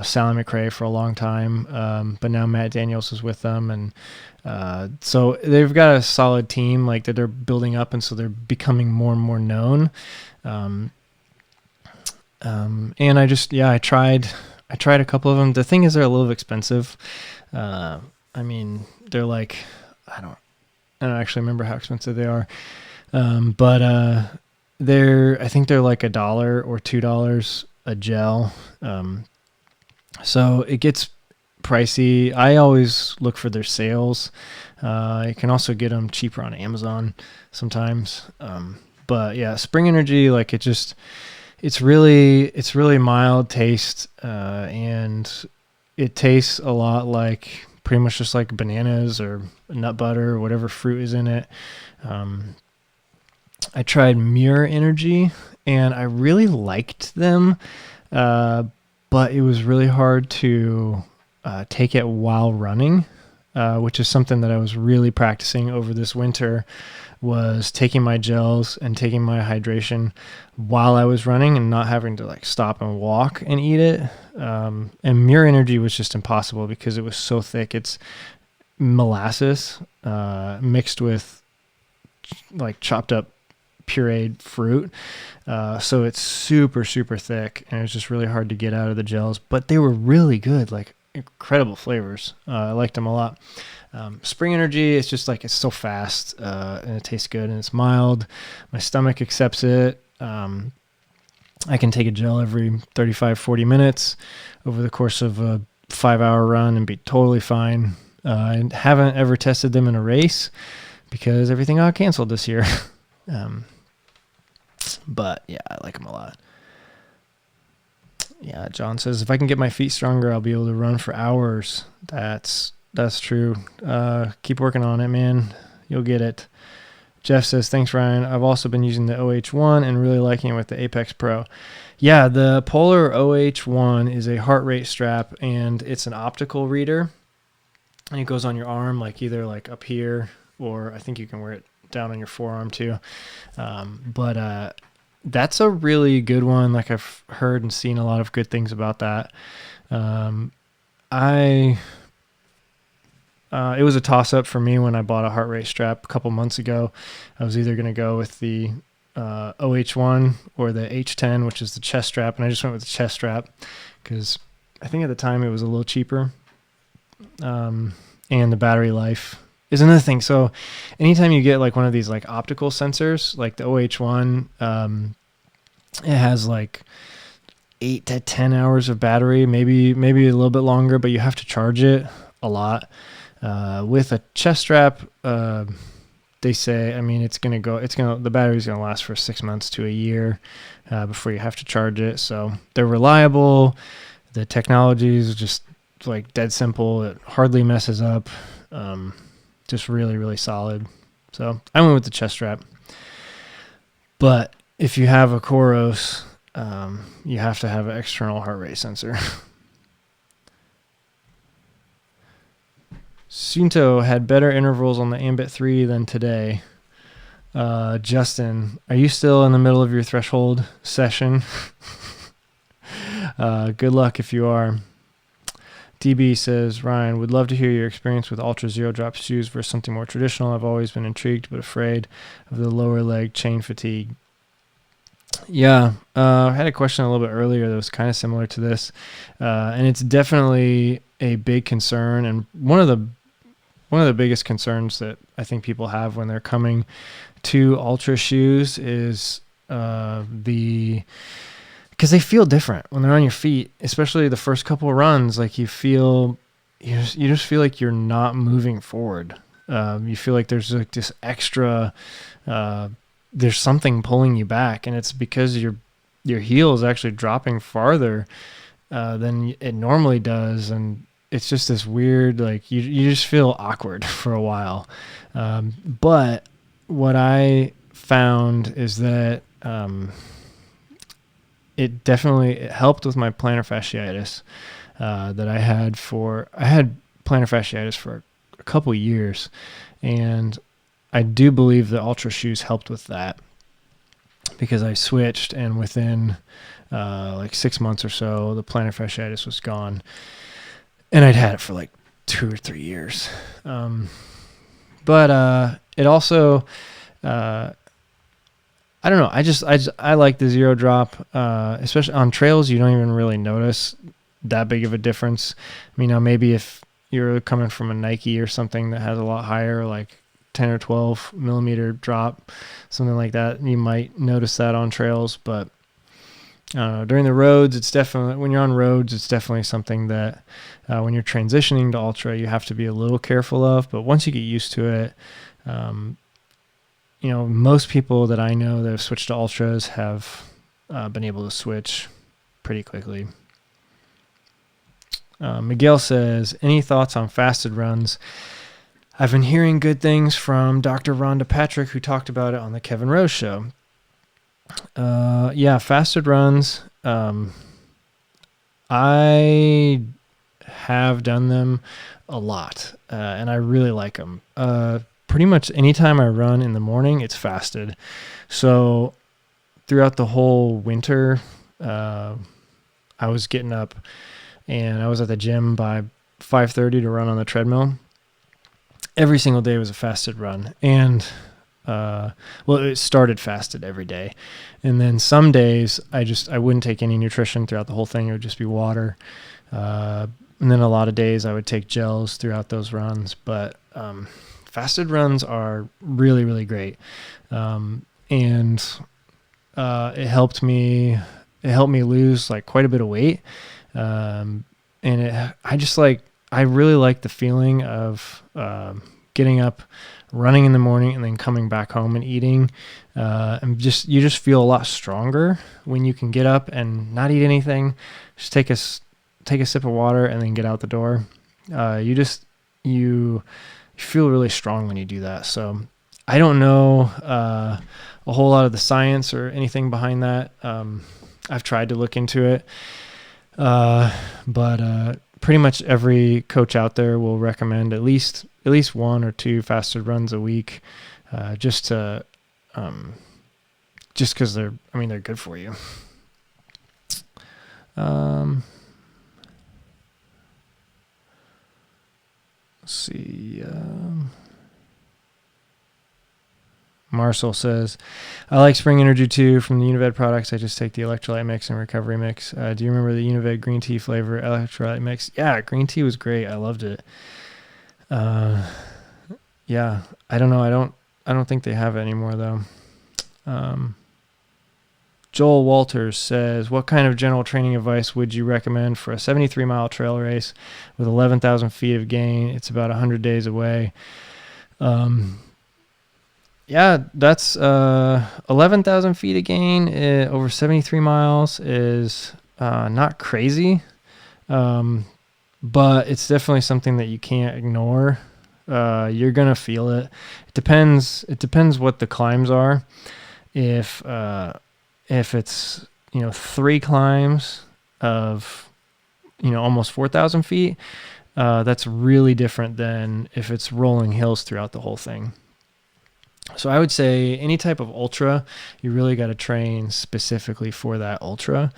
Sally McRae for a long time, but now Matt Daniels is with them, and so they've got a solid team like that they're building up, and so they're becoming more and more known. And I tried a couple of them. The thing is, they're a little expensive. They're like, I don't actually remember how expensive they are. But I think they're like $1 or $2 a gel. So it gets pricey. I always look for their sales. You can also get them cheaper on Amazon sometimes. But yeah, Spring Energy, like it's really mild taste, and it tastes a lot like pretty much just like bananas or nut butter or whatever fruit is in it. I tried Mirror Energy and I really liked them, but it was really hard to take it while running, which is something that I was really practicing over this winter, was taking my gels and taking my hydration while I was running and not having to like stop and walk and eat it. And Mirror Energy was just impossible because it was so thick. It's molasses mixed with like chopped up pureed fruit. So it's super, super thick, and it's just really hard to get out of the gels, but they were really good, like incredible flavors. I liked them a lot. Spring Energy, it's just like, it's so fast, and it tastes good, and it's mild. My stomach accepts it. I can take a gel every 35-40 minutes over the course of a 5-hour run and be totally fine. I haven't ever tested them in a race because everything got canceled this year. But yeah, I like them a lot. Yeah, John says, if I can get my feet stronger, I'll be able to run for hours. That's true. Keep working on it, man. You'll get it. Jeff says, thanks, Ryan. I've also been using the OH1 and really liking it with the Apex Pro. Yeah, the Polar OH1 is a heart rate strap, and it's an optical reader. And it goes on your arm, like either like up here, or I think you can wear it down on your forearm too. But that's a really good one. Like, I've heard and seen a lot of good things about that. It was a toss-up for me when I bought a heart rate strap a couple months ago. I was either going to go with the OH1 or the H10, which is the chest strap, and I just went with the chest strap because I think at the time it was a little cheaper. and the battery life is another thing. So anytime you get like one of these like optical sensors, like the OH1, it has like 8 to 10 hours of battery, maybe a little bit longer, but you have to charge it a lot. With a chest strap, they say, I mean, the battery's going to last for 6 months to a year before you have to charge it. So they're reliable. The technology is just like dead simple. It hardly messes up. Just really, really solid. So I went with the chest strap. But if you have a Coros, you have to have an external heart rate sensor. Suunto had better intervals on the Ambit 3 than today. Justin, are you still in the middle of your threshold session? Good luck if you are. DB says, Ryan, would love to hear your experience with Ultra Zero Drop shoes versus something more traditional. I've always been intrigued but afraid of the lower leg chain fatigue. Yeah, I had a question a little bit earlier that was kind of similar to this, and it's definitely a big concern, and one of the biggest concerns that I think people have when they're coming to Ultra shoes is because they feel different when they're on your feet, especially the first couple of runs. Like you just feel like you're not moving forward. You feel like there's like this extra, there's something pulling you back, and it's because your heel is actually dropping farther than it normally does, and it's just this weird, like you just feel awkward for a while. But what I found is that it helped with my plantar fasciitis that I had plantar fasciitis for a couple years, and I do believe the Ultra shoes helped with that because I switched, and within like 6 months or so, the plantar fasciitis was gone, and I'd had it for like 2 or 3 years. But it also, I don't know. I like the zero drop, especially on trails. You don't even really notice that big of a difference. I mean, now maybe if you're coming from a Nike or something that has a lot higher, like 10 or 12 millimeter drop, something like that, you might notice that on trails. But during the roads, when you're on roads, it's definitely something that when you're transitioning to Ultra, you have to be a little careful of. But once you get used to it, most people that I know that have switched to Ultras have been able to switch pretty quickly. Miguel says, any thoughts on fasted runs? I've been hearing good things from Dr. Rhonda Patrick, who talked about it on the Kevin Rose show. Yeah, fasted runs. I have done them a lot, and I really like them. Pretty much anytime I run in the morning, it's fasted. So throughout the whole winter, I was getting up and I was at the gym by 5:30 to run on the treadmill. Every single day was a fasted run. And, it started fasted every day. And then some days I wouldn't take any nutrition throughout the whole thing. It would just be water. And then a lot of days I would take gels throughout those runs. But, fasted runs are really, really great. And it helped me lose like quite a bit of weight. And I really like the feeling of getting up, running in the morning, and then coming back home and eating. And you just feel a lot stronger when you can get up and not eat anything. Just take a sip of water and then get out the door. You feel really strong when you do that. So I don't know a whole lot of the science or anything behind that. I've tried to look into it, but pretty much every coach out there will recommend at least 1 or 2 fasted runs a week, just because they're good for you. Let's see. Marcel says, I like Spring Energy too from the Unived products. I just take the electrolyte mix and recovery mix. Do you remember the Unived green tea flavor electrolyte mix? Yeah, green tea was great. I loved it. Yeah, I don't know. I don't think they have it anymore though. Joel Walters says, what kind of general training advice would you recommend for a 73-mile trail race with 11,000 feet of gain? It's about 100 days away. Yeah, that's 11,000 feet of gain over 73 miles is not crazy, but it's definitely something that you can't ignore. You're gonna feel it. It depends what the climbs are. If it's 3 climbs of almost 4,000 feet, that's really different than if it's rolling hills throughout the whole thing. So I would say any type of ultra, you really got to train specifically for that ultra.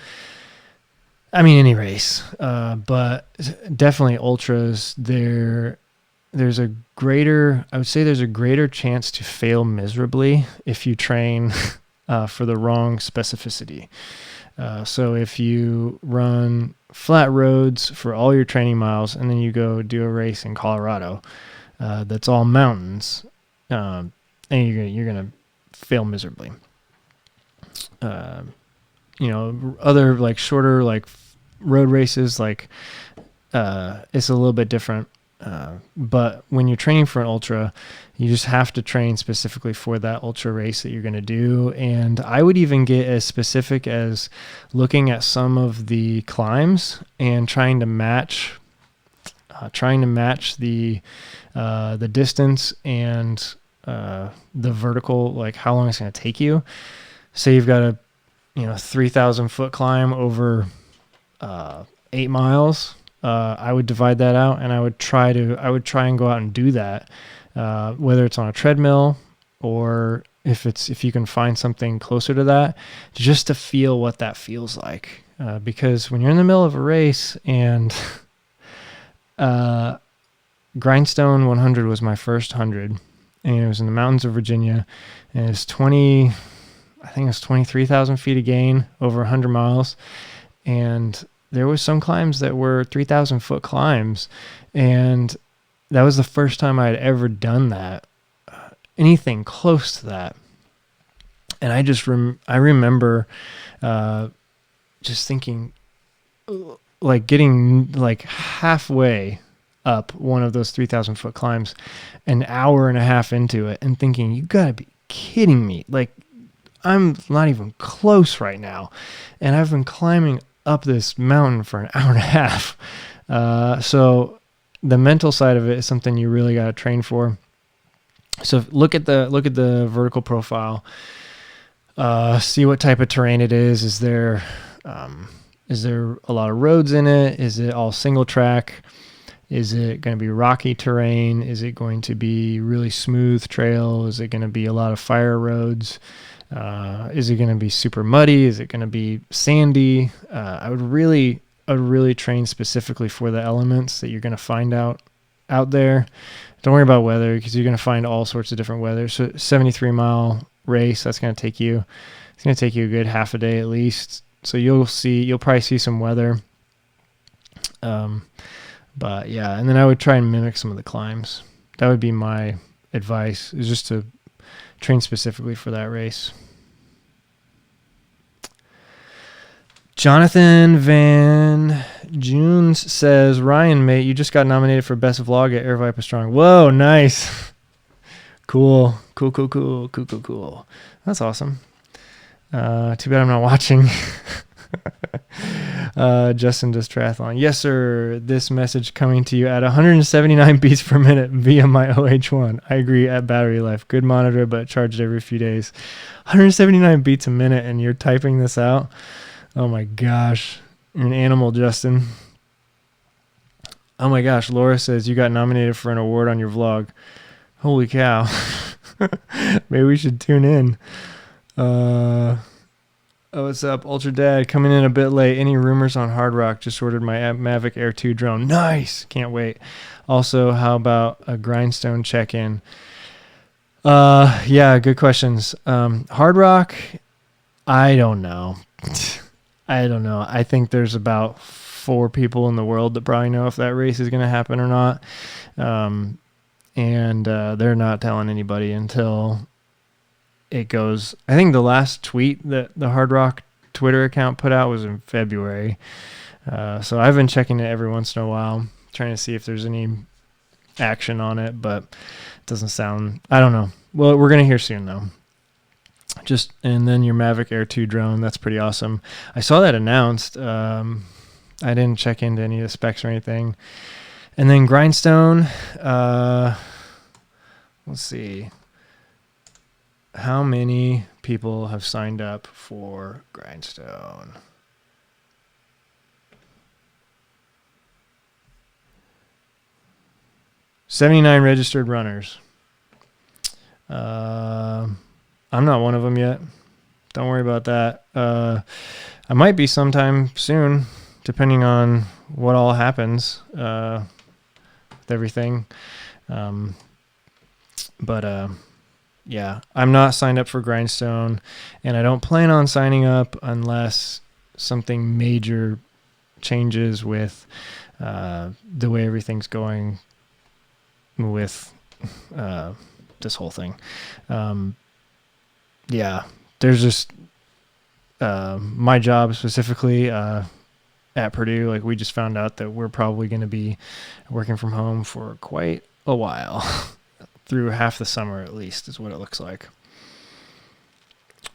I mean, any race, but definitely ultras. There's a greater chance to fail miserably if you train for the wrong specificity. So if you run flat roads for all your training miles and then you go do a race in Colorado that's all mountains, and you're gonna fail miserably. Other like shorter like road races, like it's a little bit different. But when you're training for an ultra, you just have to train specifically for that ultra race that you're going to do. And I would even get as specific as looking at some of the climbs and trying to match the distance and the vertical, like how long it's going to take you. Say you've got a 3,000 foot climb over 8 miles. I would divide that out, and I would try and go out and do that, whether it's on a treadmill or if you can find something closer to that, just to feel what that feels like. Because when you're in the middle of a race, and Grindstone 100 was my first 100, and it was in the mountains of Virginia, and it's 23,000 feet of gain over 100 miles, and there was some climbs that were 3,000 foot climbs, and that was the first time I had ever done that, anything close to that. And I just I remember just thinking, like getting like halfway up one of those 3,000 foot climbs, an hour and a half into it, and thinking, you gotta be kidding me. Like, I'm not even close right now. And I've been climbing up this mountain for an hour and a half. So the mental side of it is something you really got to train for. So look at the vertical profile, see what type of terrain it is. Is there a lot of roads in it? Is it all single track? Is it going to be rocky terrain? Is it going to be really smooth trail? Is it going to be a lot of fire roads? Is it going to be super muddy? Is it going to be sandy? I would really train specifically for the elements that you're going to find out there. Don't worry about weather, because you're going to find all sorts of different weather. So 73-mile race, it's going to take you a good half a day at least. So you'll probably see some weather. But yeah, and then I would try and mimic some of the climbs. That would be my advice, is just to train specifically for that race. Jonathan Van Junes says, Ryan, mate, you just got nominated for Best Vlog at Air Viper Strong. Whoa, nice. Cool. That's awesome. Too bad I'm not watching. Justin does triathlon. Yes, sir. This message coming to you at 179 beats per minute via my OH1. I agree, at battery life. Good monitor, but charged every few days. 179 beats a minute, and you're typing this out? Oh my gosh. You're an animal, Justin. Oh my gosh. Laura says you got nominated for an award on your vlog. Holy cow. Maybe we should tune in. Oh, what's up? Ultra Dad coming in a bit late. Any rumors on Hard Rock? Just ordered my Mavic Air 2 drone. Nice. Can't wait. Also, how about a Grindstone check-in? Yeah, good questions. Hard Rock, I don't know. I think there's about 4 people in the world that probably know if that race is going to happen or not. and they're not telling anybody until it goes. I think the last tweet that the Hard Rock Twitter account put out was in February. So I've been checking it every once in a while, trying to see if there's any action on it, but it doesn't sound, I don't know. Well, we're going to hear soon though. And then your Mavic Air 2 drone, that's pretty awesome. I saw that announced. I didn't check into any of the specs or anything. And then Grindstone, let's see. How many people have signed up for Grindstone? $79 registered runners. I'm not one of them yet. Don't worry about that. I might be sometime soon, depending on what all happens with everything. Yeah, I'm not signed up for Grindstone, and I don't plan on signing up unless something major changes with the way everything's going with this whole thing. Yeah, there's just my job specifically at Purdue. Like, we just found out that we're probably going to be working from home for quite a while. Through half the summer at least is what it looks like.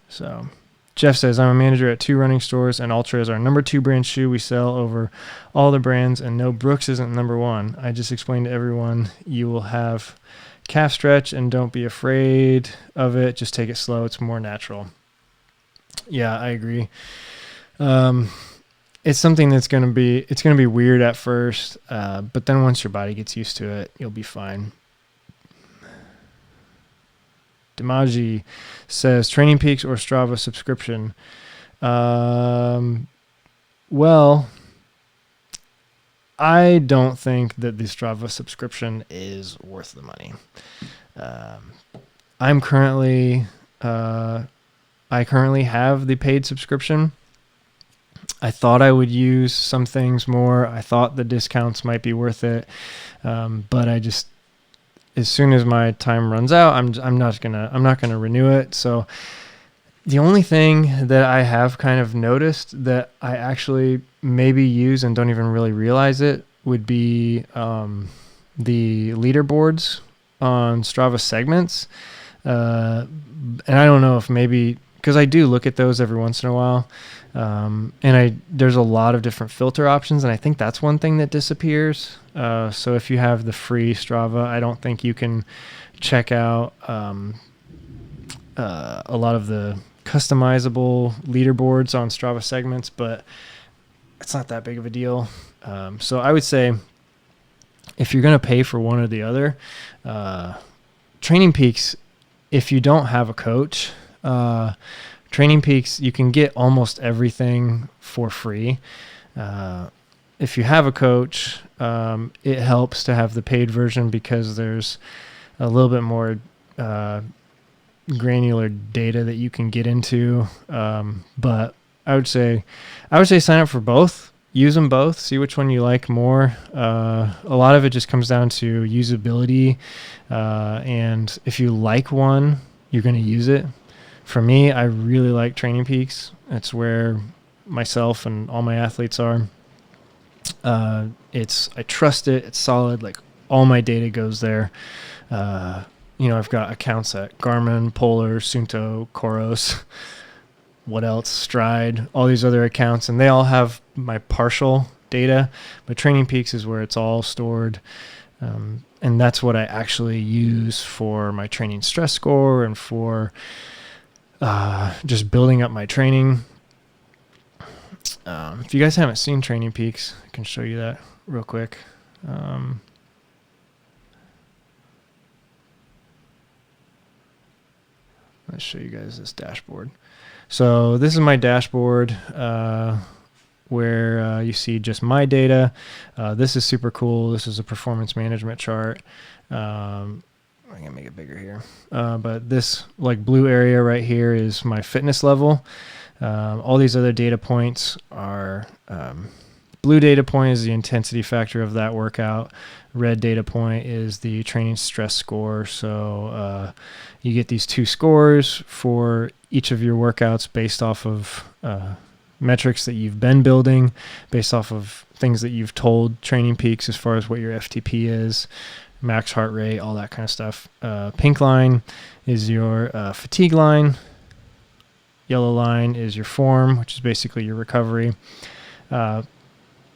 So Jeff says, I'm a manager at 2 running stores, and Ultra is our number 2 brand shoe we sell over all the brands, and no, Brooks isn't number 1. I just explained to everyone you will have calf stretch, and don't be afraid of it. Just take it slow. It's more natural. Yeah, I agree. It's something that's going to be weird at first, but then once your body gets used to it, you'll be fine. Dimaji says, Training Peaks or Strava subscription? Well, I don't think that the Strava subscription is worth the money. I currently have the paid subscription. I thought I would use some things more. I thought the discounts might be worth it, but I just, as soon as my time runs out, I'm not gonna renew it. So the only thing that I have kind of noticed that I actually maybe use and don't even really realize it would be the leaderboards on Strava segments. And I don't know if maybe, because I do look at those every once in a while, and there's a lot of different filter options, and I think that's one thing that disappears. So if you have the free Strava, I don't think you can check out a lot of the customizable leaderboards on Strava segments, but it's not that big of a deal. So I would say if you're going to pay for one or the other, Training Peaks, if you don't have a coach, Training Peaks, you can get almost everything for free. If you have a coach, it helps to have the paid version because there's a little bit more granular data that you can get into. But I would say sign up for both. Use them both. See which one you like more. A lot of it just comes down to usability. And if you like one, you're going to use it. For me, I really like Training Peaks. It's where myself and all my athletes are. I trust it. It's solid. Like, all my data goes there. I've got accounts at Garmin, Polar, Suunto, Coros, what else? Stride, all these other accounts, and they all have my partial data, but Training Peaks is where it's all stored. And that's what I actually use for my training stress score and for just building up my training. If you guys haven't seen Training Peaks, I can show you that real quick. Let's show you guys this dashboard. So this is my dashboard where you see just my data. This is super cool. This is a performance management chart. I'm going to make it bigger here. But this like blue area right here is my fitness level. All these other data points are Blue data point is the intensity factor of that workout. Red data point is the training stress score. So you get these two scores for each of your workouts based off of metrics that you've been building, based off of things that you've told Training Peaks as far as what your FTP is, max heart rate, all that kind of stuff. Pink line is your fatigue line. Yellow line is your form, which is basically your recovery.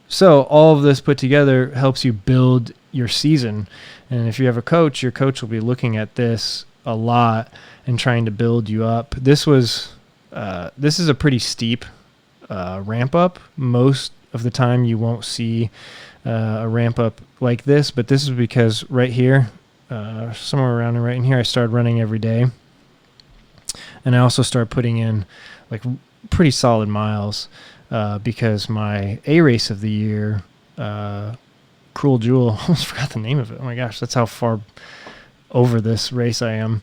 So all of this put together helps you build your season. And if you have a coach, your coach will be looking at this a lot and trying to build you up. This is a pretty steep ramp up. Most of the time you won't see a ramp up like this, but this is because right here, somewhere around right in here, I started running every day. And I also started putting in like pretty solid miles because my A race of the year, Cruel Jewel, I almost forgot the name of it. Oh my gosh, that's how far over this race I am.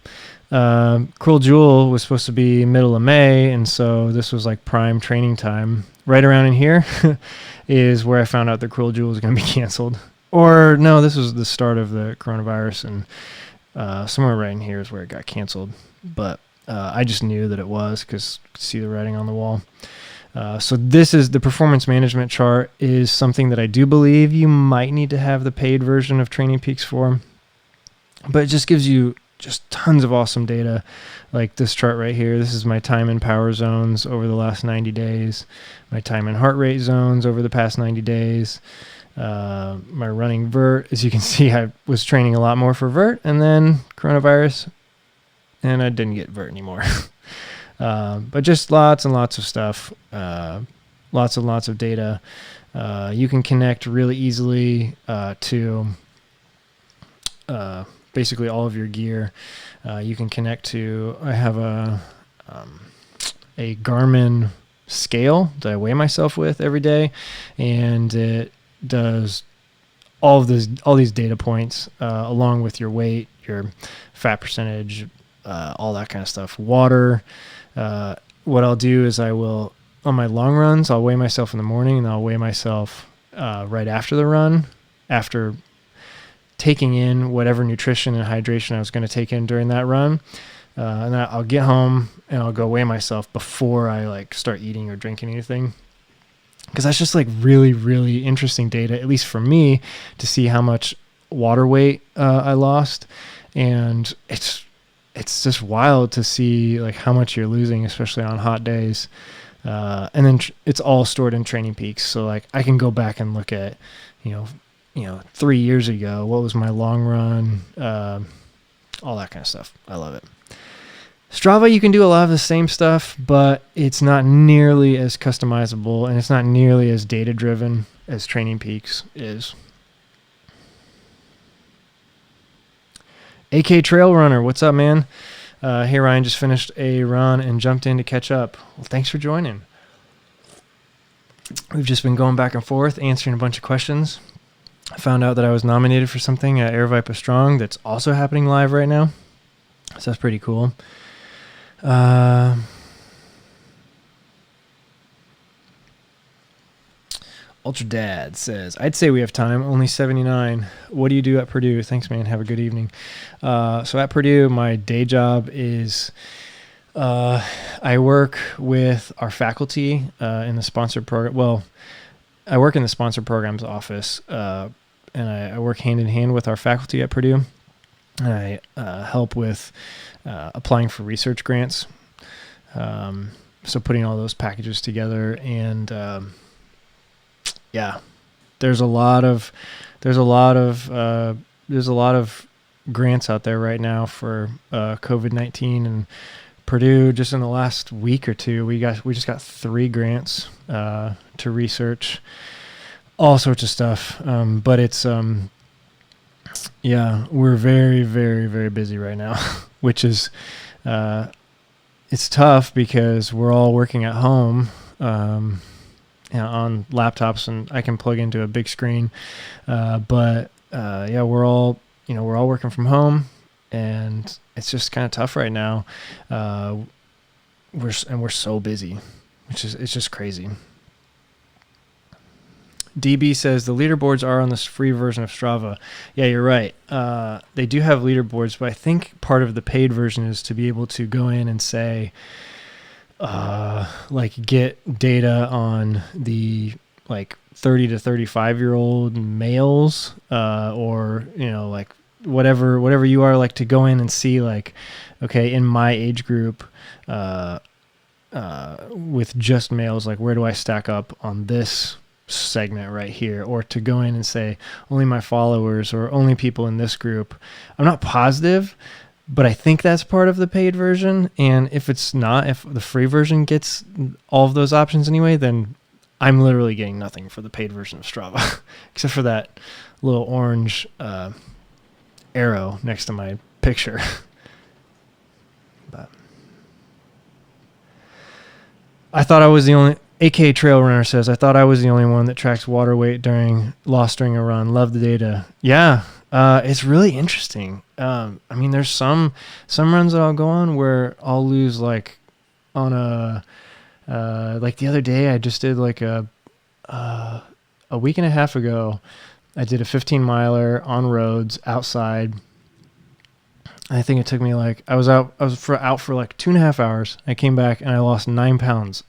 Cruel Jewel was supposed to be middle of May, and so this was like prime training time. Right around in here is where I found out that Cruel Jewel was going to be canceled. Or no, this was the start of the coronavirus, and somewhere right in here is where it got canceled. But I just knew that it was because I could see the writing on the wall. So this is the performance management chart is something that I do believe you might need to have the paid version of Training Peaks for. But it just gives you just tons of awesome data. Like this chart right here, this is my time and power zones over the last 90 days, my time and heart rate zones over the past 90 days, my running vert. As you can see, I was training a lot more for vert, and then coronavirus, and I didn't get vert anymore. But just lots and lots of stuff, lots and lots of data. You can connect really easily to basically all of your gear. You can connect to, I have a Garmin scale that I weigh myself with every day, and it does all these data points along with your weight, your fat percentage, all that kind of stuff. Water. What I'll do is I will, on my long runs, I'll weigh myself in the morning, and I'll weigh myself right after the run, after taking in whatever nutrition and hydration I was going to take in during that run. And I'll get home and I'll go weigh myself before I like start eating or drinking anything. Because that's just like really, really interesting data, at least for me, to see how much water weight I lost. And it's just wild to see like how much you're losing, especially on hot days. And then it's all stored in Training Peaks. So like I can go back and look at, 3 years ago, what was my long run, all that kind of stuff. I love it. Strava, you can do a lot of the same stuff, but it's not nearly as customizable, and it's not nearly as data-driven as Training Peaks is. AK Trail Runner, what's up, man? Hey, Ryan, just finished a run and jumped in to catch up. Well, thanks for joining. We've just been going back and forth, answering a bunch of questions. I found out that I was nominated for something at Air Vipa Strong that's also happening live right now. So that's pretty cool. Ultra Dad says, I'd say we have time, only 79. What do you do at Purdue? Thanks, man. Have a good evening. So at Purdue, my day job is I work with our faculty in the sponsored program. Well, I work in the sponsored programs office, and I work hand in hand with our faculty at Purdue. And I help with applying for research grants. So putting all those packages together, and there's a lot of grants out there right now for COVID-19, and Purdue, just in the last week or two, we just got 3 grants to research all sorts of stuff. But it's we're very, very, very busy right now, which is it's tough because we're all working at home on laptops, and I can plug into a big screen. But we're all working from home, and it's just kind of tough right now. We're so busy, it's just crazy. DB says the leaderboards are on this free version of Strava. Yeah, you're right. They do have leaderboards, but I think part of the paid version is to be able to go in and say, like get data on the like 30 to 35-year-old males, or, you know, like whatever you are, like to go in and see like, okay, in my age group, with just males, like where do I stack up on this segment right here, or to go in and say only my followers or only people in this group. I'm not positive, but I think that's part of the paid version. And if it's not, if the free version gets all of those options anyway, then I'm literally getting nothing for the paid version of Strava, except for that little orange arrow next to my picture. But I thought I was the only, AK Trail Runner says, I thought I was the only one that tracks water weight lost during a run. Love the data. Yeah, it's really interesting. I mean, there's some runs that I'll go on where I'll lose, like on a, like the other day I just did like a week and a half ago, I did a 15 miler on roads outside. I think it took me like, I was out for like 2.5 hours. I came back and I lost 9 pounds.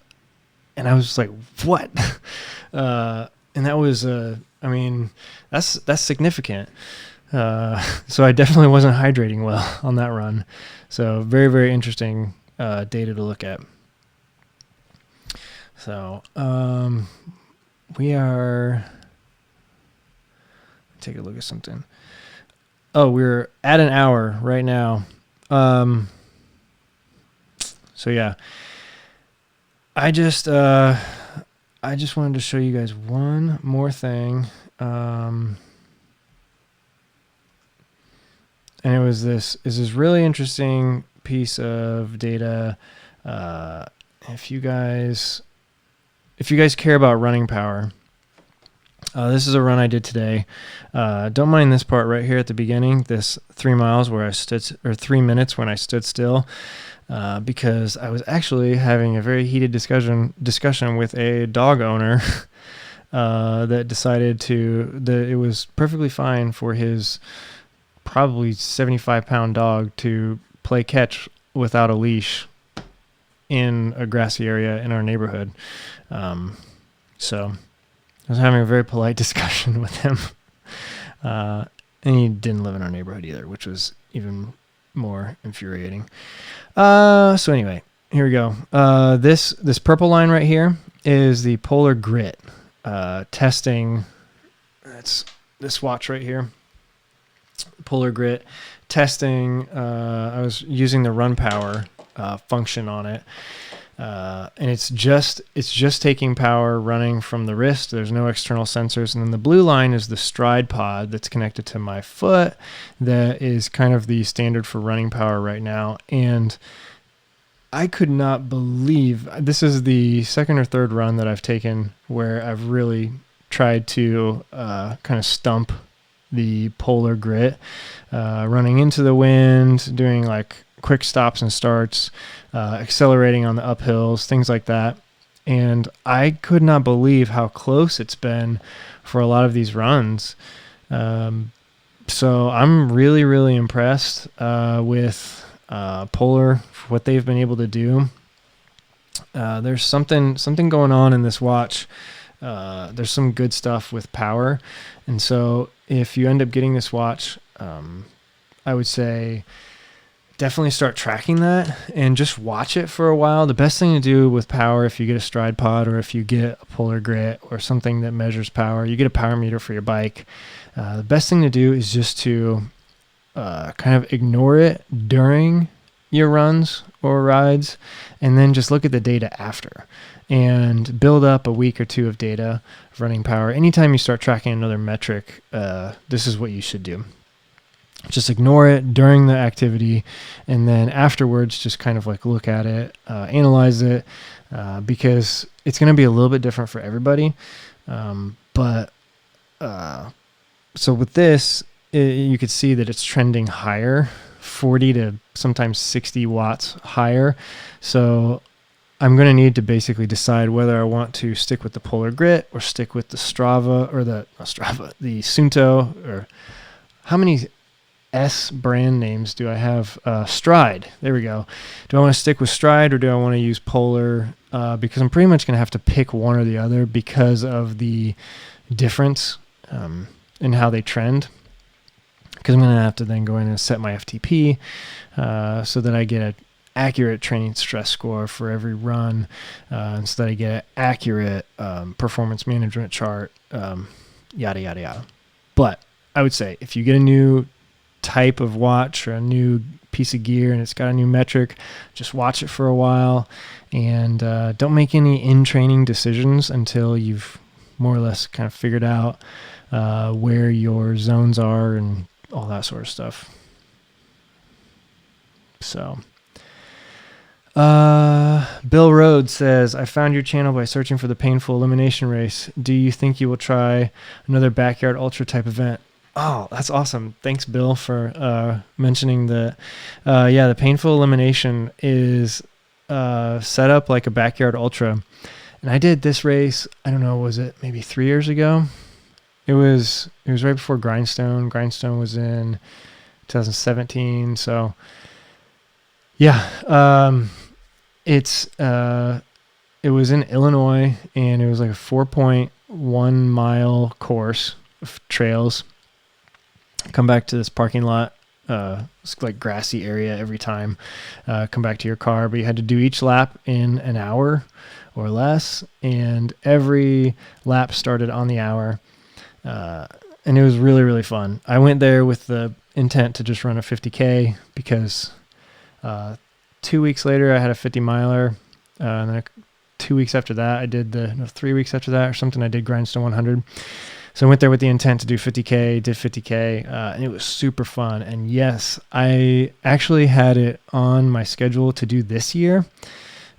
And I was just like, what? And that was, I mean, that's significant. So I definitely wasn't hydrating well on that run. So very, very interesting data to look at. So we are, take a look at something. Oh, we're at an hour right now. So yeah, I just wanted to show you guys one more thing. And it was this really interesting piece of data. If you guys care about running power, this is a run I did today. Don't mind this part right here at the beginning, this 3 miles where I stood, or 3 minutes when I stood still, because I was actually having a very heated discussion with a dog owner that decided that it was perfectly fine for his probably 75-pound dog to play catch without a leash in a grassy area in our neighborhood. So I was having a very polite discussion with him. And he didn't live in our neighborhood either, which was even more infuriating. So anyway, here we go. This purple line right here is the Polar Grit testing. That's this watch right here. Polar Grit testing. I was using the run power function on it. And it's just taking power running from the wrist. There's no external sensors. And then the blue line is the stride pod that's connected to my foot. That is kind of the standard for running power right now. And I could not believe, this is the second or third run that I've taken where I've really tried to kind of stump the Polar Grit, running into the wind, doing like quick stops and starts, accelerating on the uphills, things like that. And I could not believe how close it's been for a lot of these runs. So I'm really, really impressed with Polar, for what they've been able to do. There's something going on in this watch. There's some good stuff with power. And so if you end up getting this watch, I would say definitely start tracking that and just watch it for a while. The best thing to do with power, if you get a stride pod or if you get a Polar Grit or something that measures power, you get a power meter for your bike. The best thing to do is just to kind of ignore it during your runs or rides, and then just look at the data after and build up a week or two of data of running power. Anytime you start tracking another metric, this is what you should do. Just ignore it during the activity, and then afterwards just kind of like look at it, analyze it, because it's going to be a little bit different for everybody. So with this, you could see that it's trending higher, 40 to sometimes 60 watts higher. So I'm going to need to basically decide whether I want to stick with the Polar Grit or stick with the Strava or the Suunto, or how many S brand names do I have? Stride. There we go. Do I want to stick with Stride or do I want to use Polar? Because I'm pretty much going to have to pick one or the other because of the difference in how they trend. Because I'm going to have to then go in and set my FTP so that I get an accurate training stress score for every run, and so that I get an accurate performance management chart, yada, yada, yada. But I would say if you get a new type of watch or a new piece of gear and it's got a new metric, just watch it for a while and don't make any in-training decisions until you've more or less kind of figured out where your zones are and all that sort of stuff. So Bill Rhodes says, I found your channel by searching for the Painful Elimination Race. Do you think you will try another backyard ultra type event? Oh, that's awesome. Thanks, Bill, for mentioning that. Yeah, the Painful Elimination is set up like a backyard ultra. And I did this race, I don't know, was it maybe 3 years ago? It was right before Grindstone. Grindstone was in 2017. So, yeah, it was in Illinois, and it was like a 4.1 mile course of trails. Come back to this parking lot. It's like grassy area every time. Come back to your car, but you had to do each lap in an hour or less, and every lap started on the hour. And it was really, really fun. I went there with the intent to just run a 50K because 2 weeks later I had a 50 miler. And then 2 weeks after that, I did 3 weeks after that or something, I did Grindstone 100. So I went there with the intent to do 50K, did 50K, and it was super fun. And yes, I actually had it on my schedule to do this year.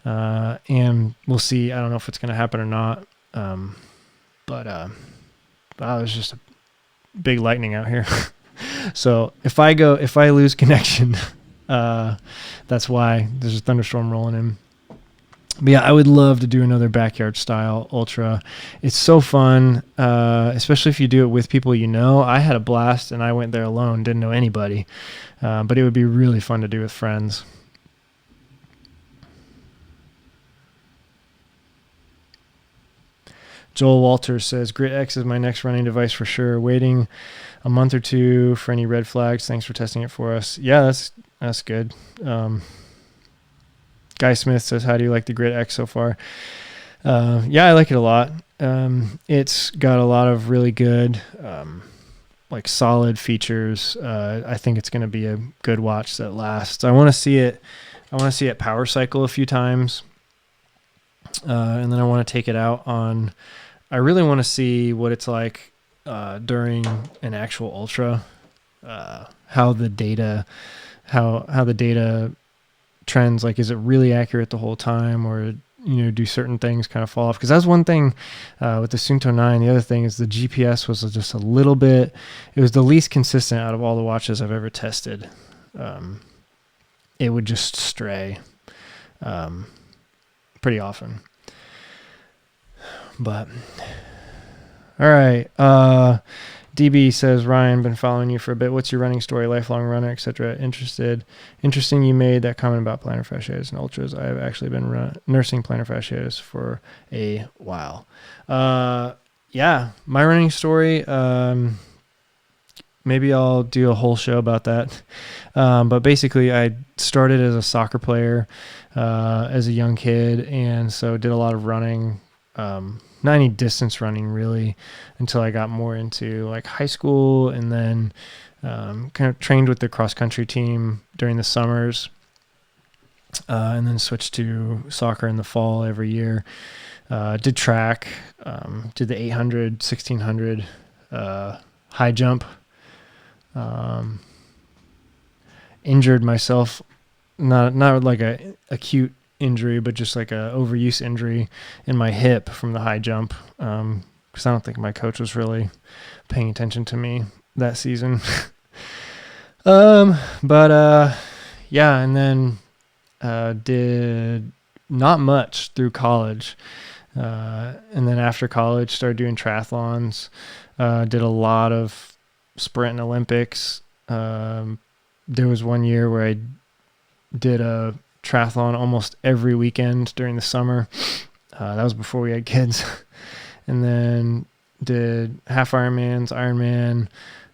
And we'll see. I don't know if it's going to happen or not. But there's just a big lightning out here. So if I lose connection, that's why there's a thunderstorm rolling in. But yeah, I would love to do another backyard style ultra. It's so fun, especially if you do it with people you know. I had a blast, and I went there alone, didn't know anybody. But it would be really fun to do with friends. Joel Walters says, Grit X is my next running device for sure. Waiting a month or two for any red flags. Thanks for testing it for us. Yeah, that's good. Guy Smith says, how do you like the Grit X so far? Yeah, I like it a lot. It's got a lot of really good, like solid features. I think it's going to be a good watch that lasts. I want to see it power cycle a few times. And then I want to take it out on, I really want to see what it's like during an actual ultra, how the data trends, like, is it really accurate the whole time, or, do certain things kind of fall off? Because that's one thing with the Suunto 9. The other thing is the GPS was just a little bit, it was the least consistent out of all the watches I've ever tested. It would just stray pretty often. But all right, DB says, Ryan, been following you for a bit. What's your running story, lifelong runner, etc.? Interesting you made that comment about plantar fasciitis and ultras. I have actually been nursing plantar fasciitis for a while. Yeah, my running story, maybe I'll do a whole show about that. But basically, I started as a soccer player as a young kid, and so did a lot of running, not any distance running really, until I got more into like high school, and then kind of trained with the cross country team during the summers, and then switched to soccer in the fall every year. Did track, did the 800, 1600, high jump. Injured myself, not like a acute injury, but just like a overuse injury in my hip from the high jump. Because I don't think my coach was really paying attention to me that season. Yeah, and then did not much through college. And then after college, started doing triathlons, did a lot of sprint and Olympics. There was one year where I did a triathlon almost every weekend during the summer. That was before we had kids. And then did half Ironmans, Ironman.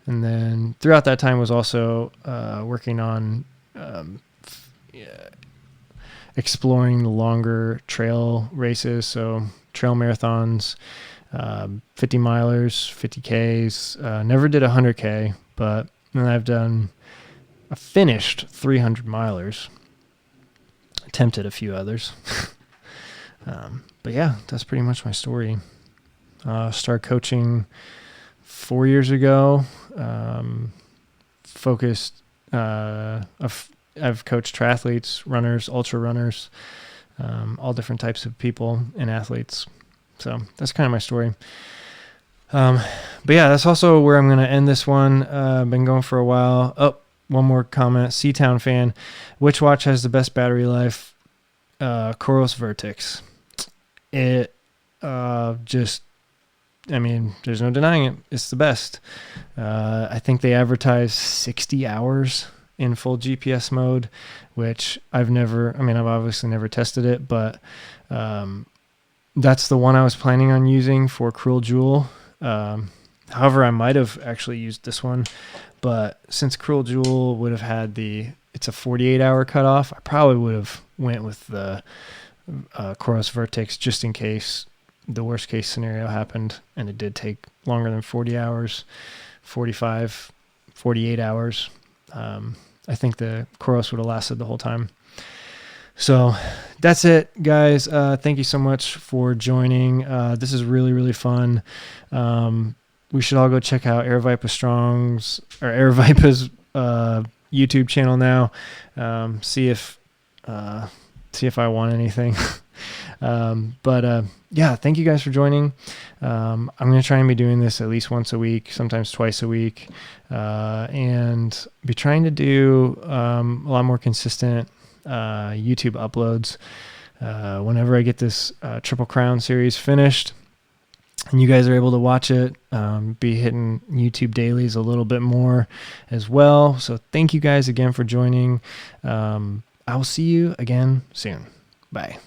And then throughout that time was also working on exploring the longer trail races. So trail marathons, 50 milers, 50Ks. Never did 100K, but then I finished 300 milers. Attempted a few others. But yeah, that's pretty much my story. Started coaching 4 years ago. I've coached triathletes, runners, ultra runners, all different types of people and athletes. So that's kind of my story. But yeah, that's also where I'm going to end this one. Been going for a while. Oh, one more comment. Seatown fan. Which watch has the best battery life? Coros Vertex. It there's no denying it. It's the best. I think they advertise 60 hours in full GPS mode, which I've obviously never tested it, but that's the one I was planning on using for Cruel Jewel. However, I might have actually used this one, but since Cruel Jewel would have had it's a 48-hour cutoff, I probably would have went with the Coros Vertex just in case the worst case scenario happened, and it did take longer than 40 hours, 45, 48 hours. I think the Coros would have lasted the whole time. So that's it, guys. Thank you so much for joining. This is really, really fun. We should all go check out Airvipa Strong's or Airvipa's YouTube channel now. See if I want anything. Yeah, thank you guys for joining. I'm going to try and be doing this at least once a week, sometimes twice a week, and be trying to do a lot more consistent YouTube uploads. Whenever I get this Triple Crown series finished and you guys are able to watch it, be hitting YouTube dailies a little bit more as well. So thank you guys again for joining. I will see you again soon. Bye.